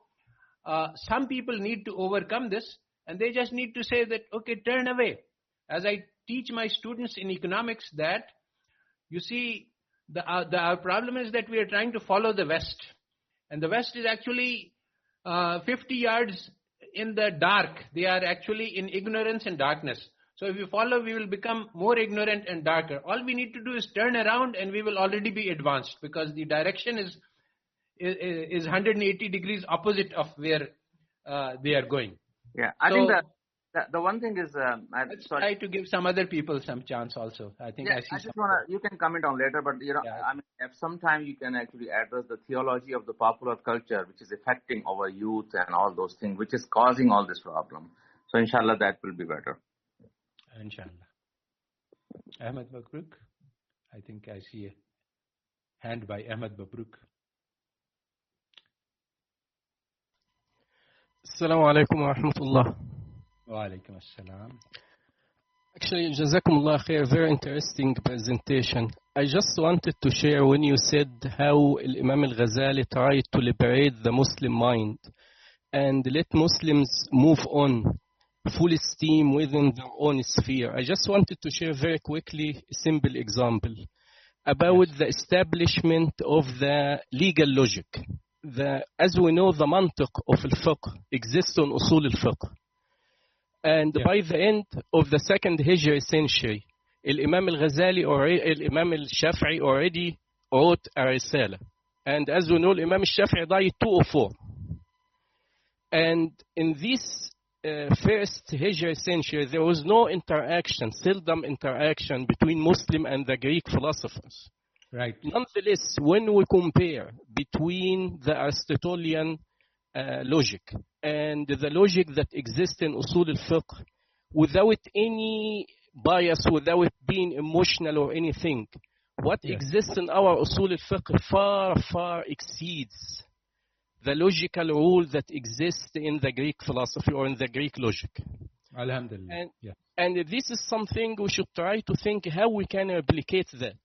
some people need to overcome this, and they just need to say that, okay, turn away. As I teach my students in economics that, you see, our problem is that we are trying to follow the West. And the West is actually 50 yards in the dark. They are actually in ignorance and darkness. So if we follow, we will become more ignorant and darker. All we need to do is turn around and we will already be advanced, because the direction is 180 degrees opposite of where they are going. Yeah, I think that the one thing is, let's try to give some other people some chance also. I think I see. You can comment on later, but I mean, if sometime you can actually address the theology of the popular culture, which is affecting our youth and all those things, which is causing all this problem. So inshallah, that will be better. Inshallah. Ahmed Babruk, I think I see a hand by Ahmed Babruk. Assalamu alaikum wa rahmatullah. Wa alaikum assalam. Actually, Jazakumullah khair, very interesting presentation. I just wanted to share when you said how Imam al-Ghazali tried to liberate the Muslim mind and let Muslims move on full steam within their own sphere. I just wanted to share very quickly a simple example about the establishment of the legal logic. As we know, the mantiq of al-fiqh exists on usul al-fiqh. And by the end of the second Hijri century, Imam al-Ghazali or Imam al-Shafi'i already wrote a risala. And as we know, Imam al-Shafi'i died 204. And in this first Hijri century, there was no interaction, seldom interaction between Muslim and the Greek philosophers. Right. Nonetheless, when we compare between the Aristotelian logic and the logic that exists in Usul al-Fiqh, without any bias, without being emotional or anything, what exists in our Usul al-Fiqh far, far exceeds the logical rule that exists in the Greek philosophy or in the Greek logic. Alhamdulillah. And this is something we should try to think how we can replicate that.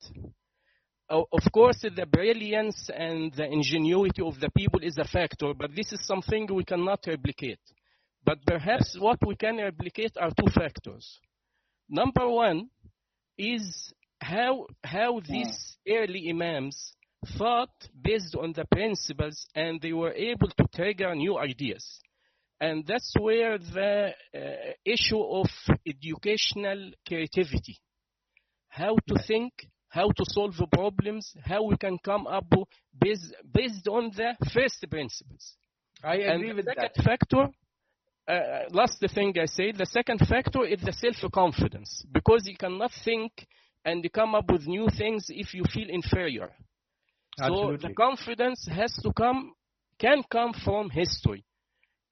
Of course, the brilliance and the ingenuity of the people is a factor, but this is something we cannot replicate. But perhaps what we can replicate are two factors. Number one is how these early Imams thought based on the principles, and they were able to trigger new ideas. And that's where the issue of educational creativity, how to think, how to solve the problems, how we can come up based on the first principles. I agree with that. The second factor, last thing I say, the second factor is the self-confidence, because you cannot think and come up with new things if you feel inferior. Absolutely. So the confidence can come from history.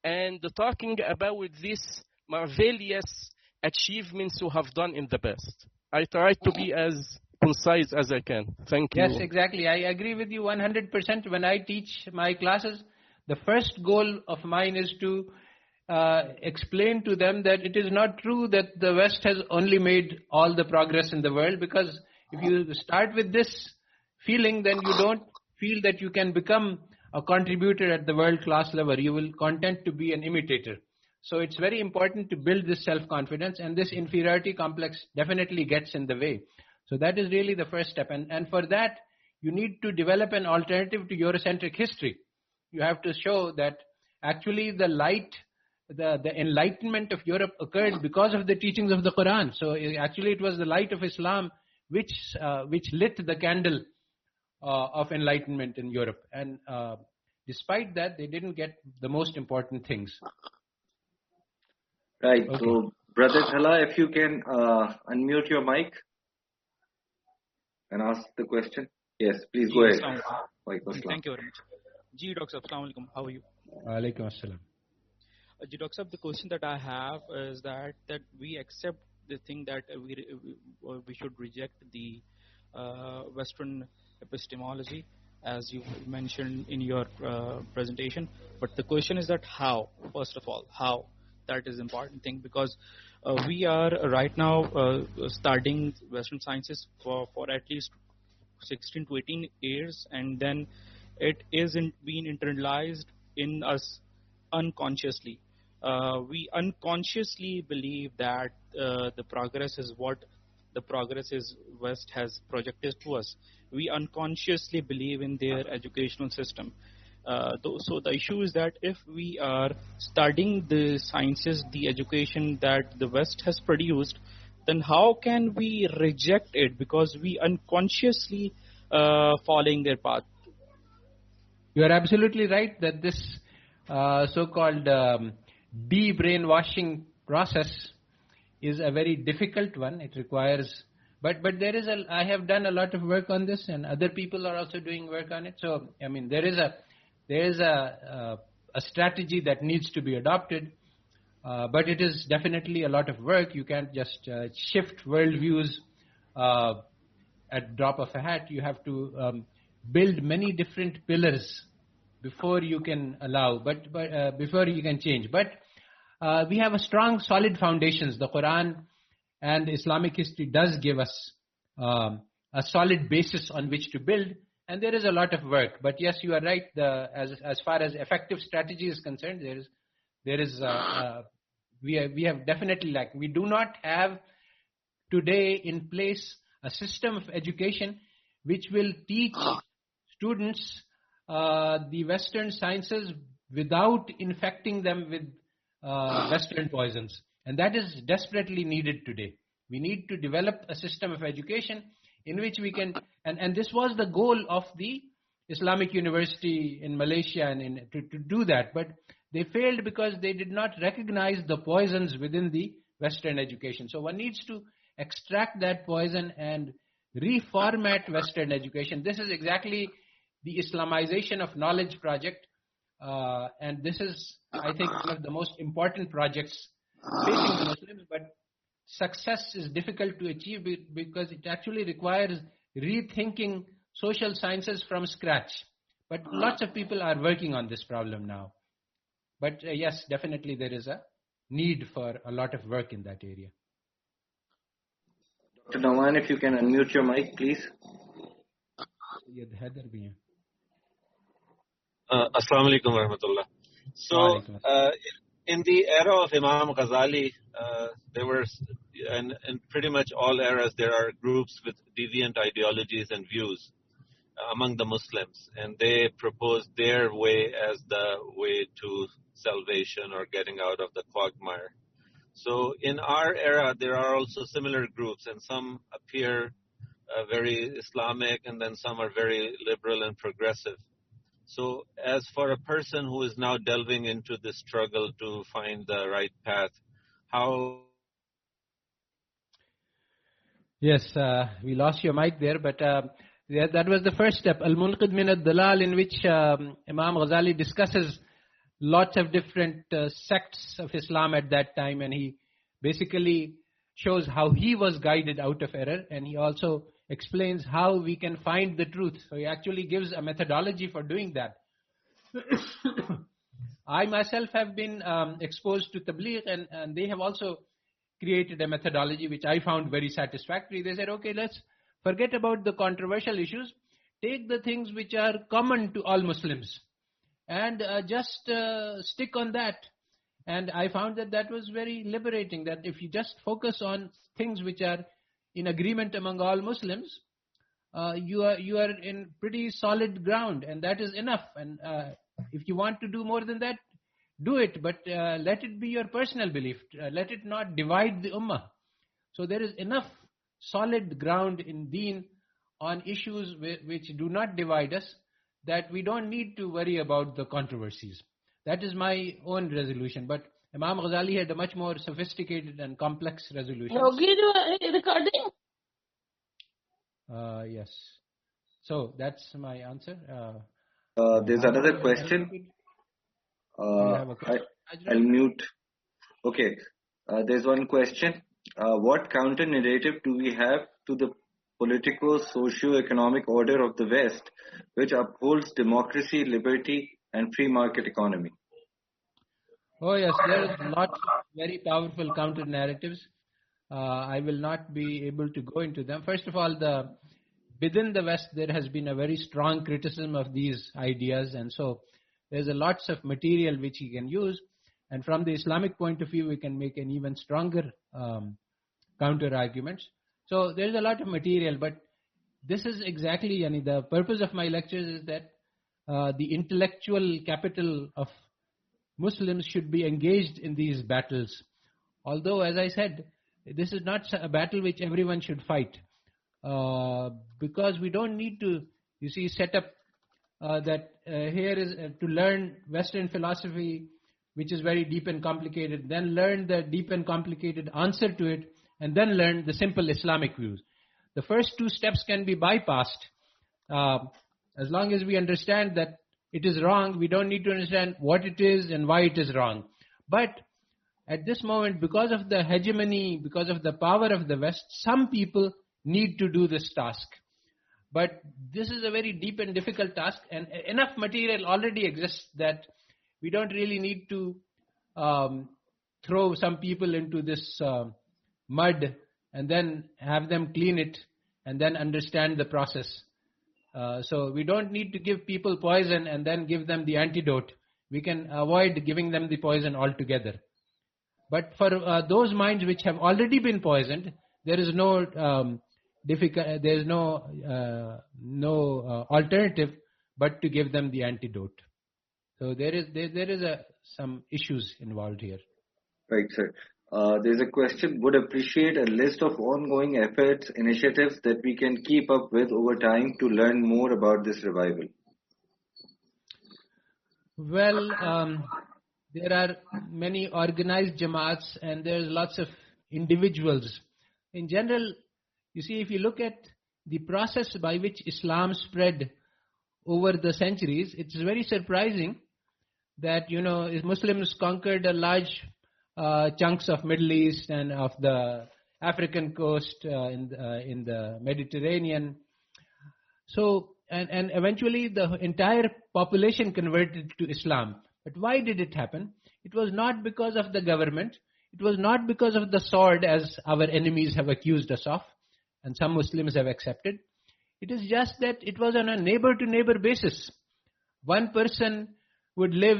And talking about these marvelous achievements you have done in the past. I try to be as concise as I can. Thank you. Yes, exactly. I agree with you 100%. When I teach my classes, the first goal of mine is to explain to them that it is not true that the West has only made all the progress in the world, because if you start with this feeling, then you don't feel that you can become a contributor at the world class level. You will content to be an imitator. So it's very important to build this self-confidence, and this inferiority complex definitely gets in the way. So that is really the first step. And for that, you need to develop an alternative to Eurocentric history. You have to show that actually the enlightenment of Europe occurred because of the teachings of the Quran. So actually it was the light of Islam which lit the candle of enlightenment in Europe. And despite that, they didn't get the most important things. Right. Okay. So, Brother Thala, if you can unmute your mic and ask the question. Yes, please go ahead. Thank you very much. Ji Dr. Assalamu alaikum. How are you? Alaikum assalam. Ji Dr. the question that I have is that we accept the thing that we should reject the Western epistemology, as you mentioned in your presentation. But the question is that how? First of all, how? That is the important thing, because we are right now studying Western sciences for at least 16 to 18 years, and then it isn't being internalized in us unconsciously. We unconsciously believe that the progress is what the progress is West has projected to us. We unconsciously believe in their educational system. So the issue is that if we are studying the sciences, the education that the West has produced, then how can we reject it because we unconsciously following their path? You are absolutely right that this so-called de-brainwashing process is a very difficult one. It requires, but there is I have done a lot of work on this, and other people are also doing work on it. So I mean, there is a strategy that needs to be adopted, but it is definitely a lot of work. You can't just shift worldviews at drop of a hat. You have to build many different pillars before you can allow, but before you can change. But we have a strong, solid foundations. The Quran and Islamic history does give us a solid basis on which to build, and there is a lot of work. But yes, you are right. As far as effective strategy is concerned, we have definitely we do not have today in place a system of education which will teach students the Western sciences without infecting them with Western poisons. And that is desperately needed today. We need to develop a system of education in which we can, and this was the goal of the Islamic University in Malaysia and to do that. But they failed because they did not recognize the poisons within the Western education. So one needs to extract that poison and reformat Western education. This is exactly the Islamization of knowledge project. And this is, I think, one of the most important projects facing the Muslims. But success is difficult to achieve because it actually requires rethinking social sciences from scratch. But lots of people are working on this problem now. But yes, definitely there is a need for a lot of work in that area. Dr. Zaman, if you can unmute your mic, please. Assalamu alaikum wa rahmatullah. So, in the era of Imam Ghazali, there were, and in pretty much all eras, there are groups with deviant ideologies and views among the Muslims, and they propose their way as the way to salvation or getting out of the quagmire. So in our era, there are also similar groups, and some appear very Islamic, and then some are very liberal and progressive. So as for a person who is now delving into the struggle to find the right path, how... Yes, we lost your mic there, but that was the first step, Al-Munqidh min al-Dalal, in which Imam Ghazali discusses lots of different sects of Islam at that time, and he basically shows how he was guided out of error, and he also explains how we can find the truth. So he actually gives a methodology for doing that. I myself have been exposed to Tabligh, and they have also created a methodology which I found very satisfactory. They said, okay, let's forget about the controversial issues. take the things which are common to all Muslims and just stick on that. And I found that was very liberating, that if you just focus on things which are in agreement among all Muslims, you are in pretty solid ground, and that is enough. And if you want to do more than that, do it, but let it be your personal belief. Let it not divide the ummah. So there is enough solid ground in deen on issues which do not divide us, that we don't need to worry about the controversies. That is my own resolution. But Imam Ghazali had a much more sophisticated and complex resolution. Recording? Yes. So that's my answer. There's another question. I'll mute. Okay. There's one question. What counter narrative do we have to the politico-socio-economic order of the West, which upholds democracy, liberty, and free market economy? Oh yes, there is lots of very powerful counter narratives. I will not be able to go into them. First of all, within the West, there has been a very strong criticism of these ideas, and so there's a lots of material which you can use. And from the Islamic point of view, we can make an even stronger counter arguments. So there's a lot of material, but this is exactly, the purpose of my lectures is that the intellectual capital of Muslims should be engaged in these battles. Although, as I said, this is not a battle which everyone should fight. Because we don't need to, set up that here is to learn Western philosophy, which is very deep and complicated, then learn the deep and complicated answer to it, and then learn the simple Islamic views. The first two steps can be bypassed. As long as we understand that it is wrong, we don't need to understand what it is and why it is wrong. But at this moment, because of the hegemony, because of the power of the West, some people need to do this task. But this is a very deep and difficult task, and enough material already exists that we don't really need to throw some people into this mud and then have them clean it and then understand the process. So we don't need to give people poison and then give them the antidote. We can avoid giving them the poison altogether. But for those minds which have already been poisoned, there is no alternative but to give them the antidote. So there is some issues involved here. Right, sir. There's a question. Would appreciate a list of ongoing efforts, initiatives that we can keep up with over time to learn more about this revival. Well, there are many organized jamaats and there's lots of individuals. In general, if you look at the process by which Islam spread over the centuries, it's very surprising that, Muslims conquered a large chunks of Middle East and of the African coast in the Mediterranean. So, and eventually the entire population converted to Islam. But why did it happen? It was not because of the government. It was not because of the sword, as our enemies have accused us of, and some Muslims have accepted. It is just that it was on a neighbor-to-neighbor basis. One person would live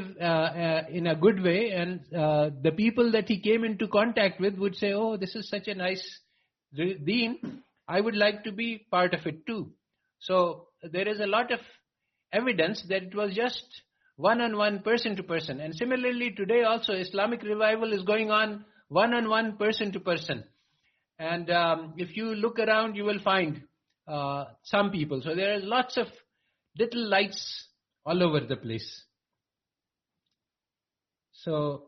in a good way, and the people that he came into contact with would say, oh, this is such a nice deen, I would like to be part of it too. So there is a lot of evidence that it was just one-on-one, person-to-person. And similarly, today also, Islamic revival is going on one-on-one, person-to-person. And if you look around, you will find some people. So there are lots of little lights all over the place. So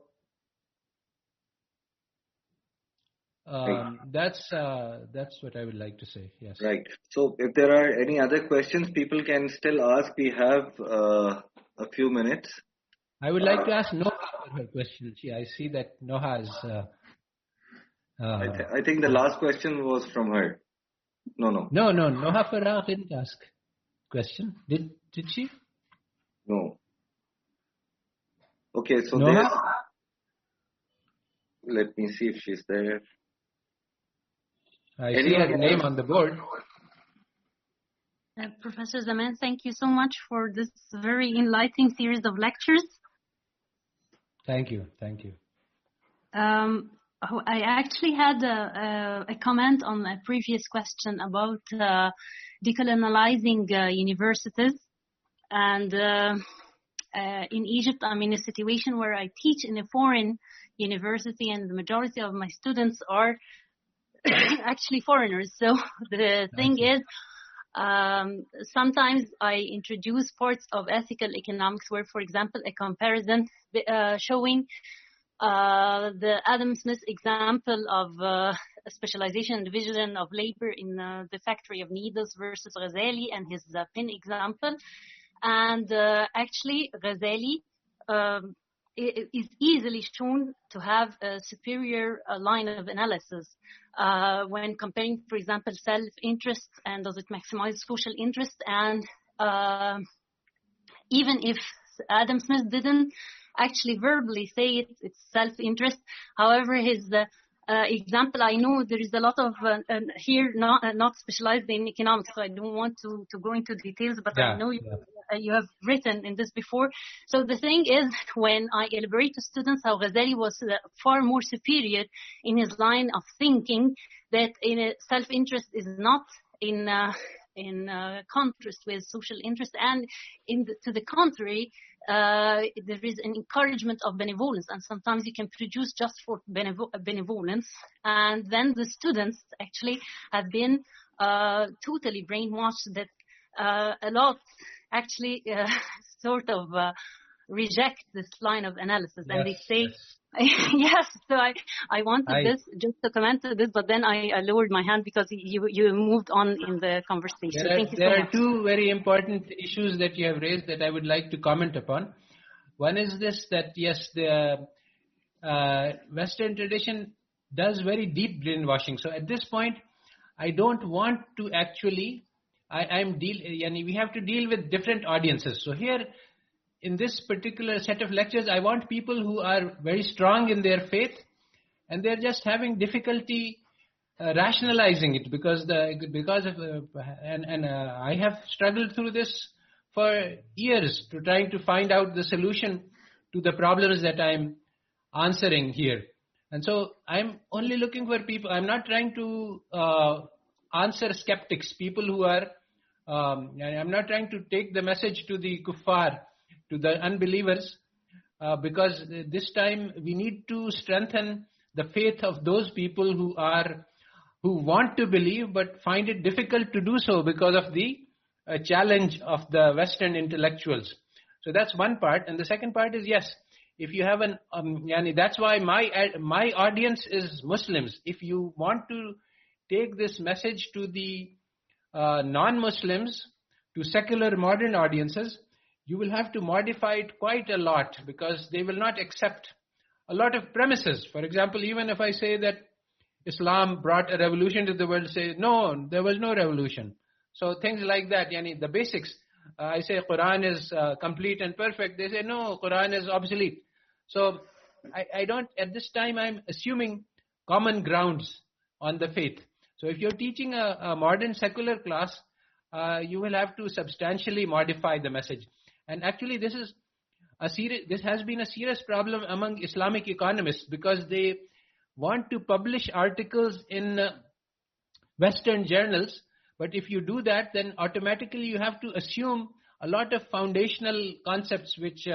that's what I would like to say. Yes. Right. So if there are any other questions, people can still ask. We have a few minutes. I would like to ask Noha for her question. I see that Noha is. I think the last question was from her. No. Noha Farah didn't ask question. Did she? No. Okay, so let me see if she's there. I see her name on the board. Professor Zaman, thank you so much for this very enlightening series of lectures. Thank you. Thank you. I actually had a comment on a previous question about decolonializing universities. And in Egypt, I'm in a situation where I teach in a foreign university, and the majority of my students are actually foreigners. So the thing is, sometimes I introduce parts of ethical economics where, for example, a comparison showing the Adam Smith example of specialization and division of labor in the factory of needles versus Ghazali and his pen example. And actually, Ghazali is easily shown to have a superior line of analysis when comparing, for example, self-interest and does it maximize social interest. And even if Adam Smith didn't actually verbally say it's self-interest, however, his example, I know there is a lot of here not specialized in economics, so I don't want to go into details, but I know you have written in this before. So the thing is, when I elaborate to students how Ghazali was far more superior in his line of thinking, that in a self-interest is not in contrast with social interest, and to the contrary, there is an encouragement of benevolence, and sometimes you can produce just for benevolence. And then the students actually have been totally brainwashed that a lot actually sort of reject this line of analysis, and they say, yes. So I wanted this just to comment to this, but then I lowered my hand because you moved on in the conversation. Thank you so much. There are two very important issues that you have raised that I would like to comment upon. One is this, that yes, the Western tradition does very deep brainwashing. So at this point, I don't want to actually, we have to deal with different audiences. So here, in this particular set of lectures, I want people who are very strong in their faith, and they're just having difficulty rationalizing it I have struggled through this for years to trying to find out the solution to the problems that I'm answering here. And so I'm only looking for people. I'm not trying to answer skeptics, people who are, I'm not trying to take the message to the kuffar, to the unbelievers, because this time we need to strengthen the faith of those people who want to believe but find it difficult to do so because of the challenge of the Western intellectuals. So that's one part. And the second part is, yes, if you have that's why my audience is Muslims. If you want to take this message to the non-Muslims, to secular modern audiences, you will have to modify it quite a lot, because they will not accept a lot of premises. For example, even if I say that Islam brought a revolution to the world, say, no, there was no revolution. So things like that, the basics. I say Quran is complete and perfect. They say, no, Quran is obsolete. So I don't, at this time, I'm assuming common grounds on the faith. So if you're teaching a modern secular class, you will have to substantially modify the message. And actually, this has been a serious problem among Islamic economists, because they want to publish articles in Western journals. But if you do that, then automatically you have to assume a lot of foundational concepts which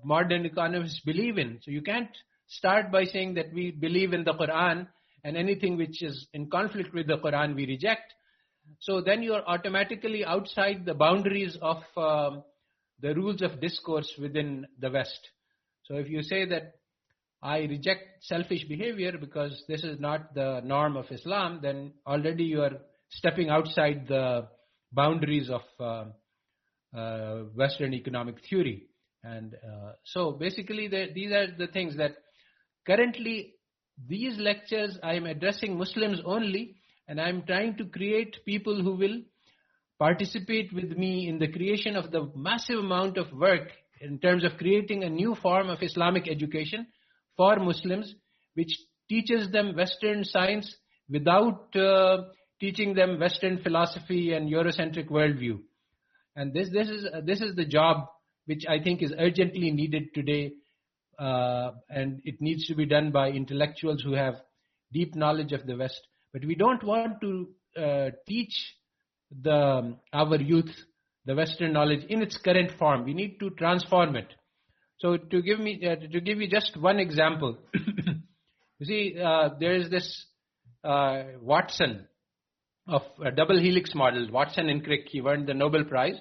modern economists believe in. So you can't start by saying that we believe in the Quran, and anything which is in conflict with the Quran we reject. So then you are automatically outside the boundaries of the rules of discourse within the West. So if you say that I reject selfish behavior because this is not the norm of Islam, then already you are stepping outside the boundaries of Western economic theory. And so basically these are the things that currently these lectures I am addressing Muslims only, and I am trying to create people who will participate with me in the creation of the massive amount of work in terms of creating a new form of Islamic education for Muslims, which teaches them Western science without teaching them Western philosophy and Eurocentric worldview. And this is the job which I think is urgently needed today, and it needs to be done by intellectuals who have deep knowledge of the West. But we don't want to teach our youth the Western knowledge in its current form. We need to transform it. So to give you just one example, you see, there is this Watson of a double helix model, Watson and Crick. He won the Nobel Prize,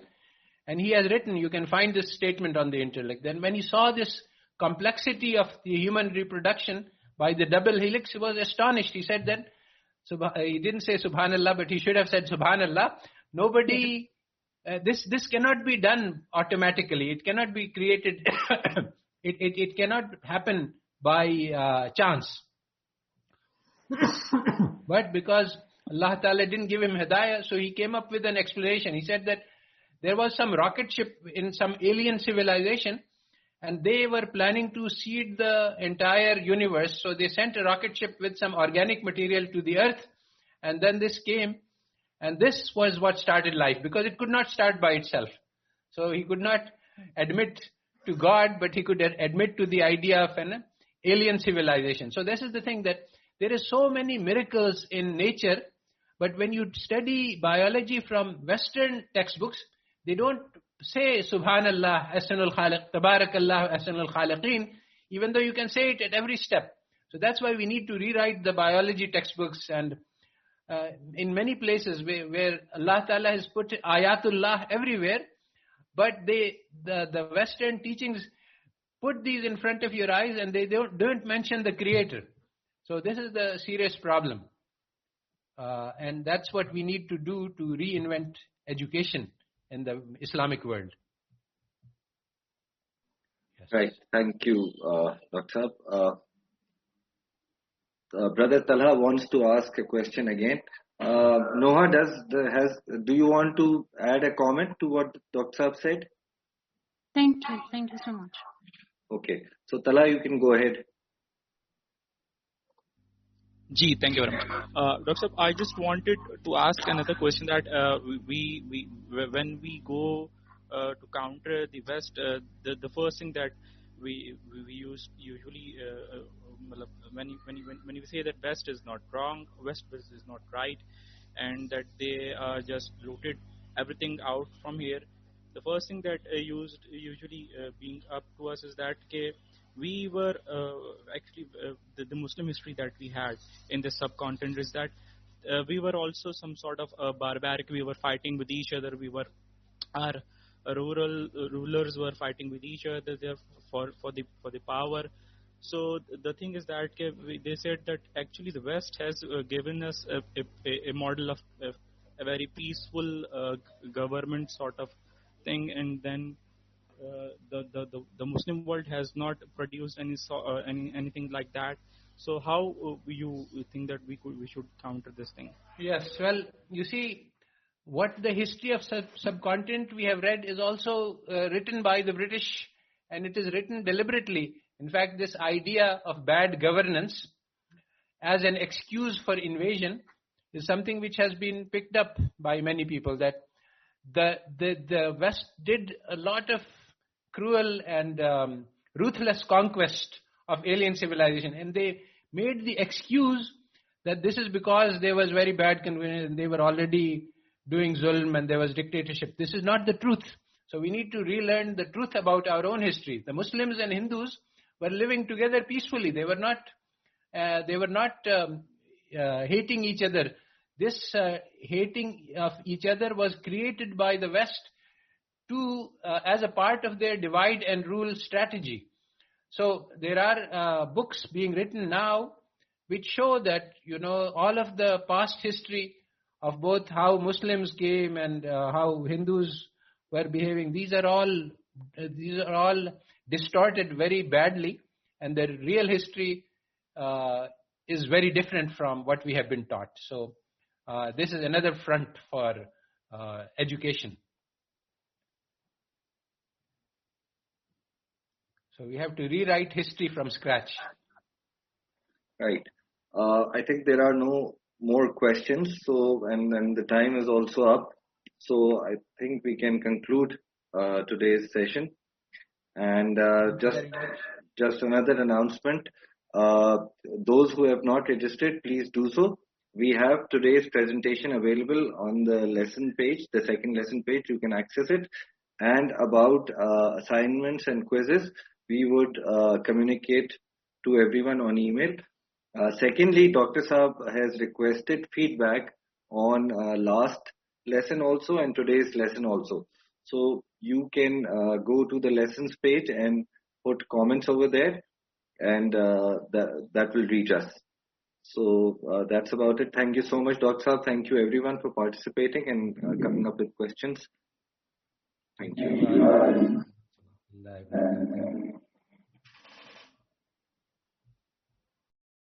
and he has written, you can find this statement on the internet. Then when he saw this complexity of the human reproduction by the double helix, he was astonished. He said that, he didn't say Subhanallah, but he should have said Subhanallah. Nobody, this cannot be done automatically. It cannot be created. it cannot happen by chance. But because Allah Ta'ala didn't give him hidayah, so he came up with an explanation. He said that there was some rocket ship in some alien civilization, and they were planning to seed the entire universe. So they sent a rocket ship with some organic material to the earth, and then this came, and this was what started life, because it could not start by itself. So he could not admit to God, but he could admit to the idea of an alien civilization. So this is the thing, that there is so many miracles in nature, but when you study biology from Western textbooks, they don't say Subhanallah, Ahsanul Khaliq, Tabarakallah, Ahsanul Khaliqeen, even though you can say it at every step. So that's why we need to rewrite the biology textbooks. And in many places where Allah Ta'ala has put Ayatullah everywhere, but the Western teachings put these in front of your eyes, and they don't mention the Creator. So this is the serious problem. And that's what we need to do to reinvent education in the Islamic world. Yes. Right. Thank you, Dr. Brother Talha wants to ask a question again. Noha, do you want to add a comment to what Dr. said? Thank you so much. Okay. So Talha, you can go ahead. Ji, thank you very much. Dr. I just wanted to ask another question, that we when we go to counter the West, the first thing that we usually when we say that West is not wrong, West is not right, and that they just looted everything out from here, the first thing that usually being up to us is that we were actually the Muslim history that we had in the subcontinent is that we were also some sort of barbaric. We were fighting with each other. Our rural rulers were fighting with each other there for the power. So the thing is that they said that actually the West has given us a model of a very peaceful government sort of thing, and then the Muslim world has not produced anything like that. So how you think that we should counter this thing? Yes, well, you see, what the history of subcontinent we have read is also written by the British, and it is written deliberately. In fact, this idea of bad governance as an excuse for invasion is something which has been picked up by many people, that the West did a lot of cruel and ruthless conquest of alien civilization, and they made the excuse that this is because there was very bad convenience and they were already doing zulm and there was dictatorship. This is not the truth. So we need to relearn the truth about our own history. The Muslims and Hindus were living together peacefully. They were not hating each other. This hating of each other was created by the West as a part of their divide and rule strategy. So there are books being written now which show that, all of the past history of both how Muslims came and how Hindus were behaving, these are all distorted very badly, and the real history is very different from what we have been taught. So this is another front for education. So we have to rewrite history from scratch. Right. I think there are no more questions. So, and the time is also up. So I think we can conclude today's session. And just another announcement. Those who have not registered, please do so. We have today's presentation available on the lesson page, the second lesson page. You can access it. And about assignments and quizzes, we would communicate to everyone on email. Secondly, Dr. Saab has requested feedback on last lesson also and today's lesson also. So you can go to the lessons page and put comments over there, and that will reach us. So that's about it. Thank you so much, Dr. Saab. Thank you everyone for participating and coming up with questions. Thank you.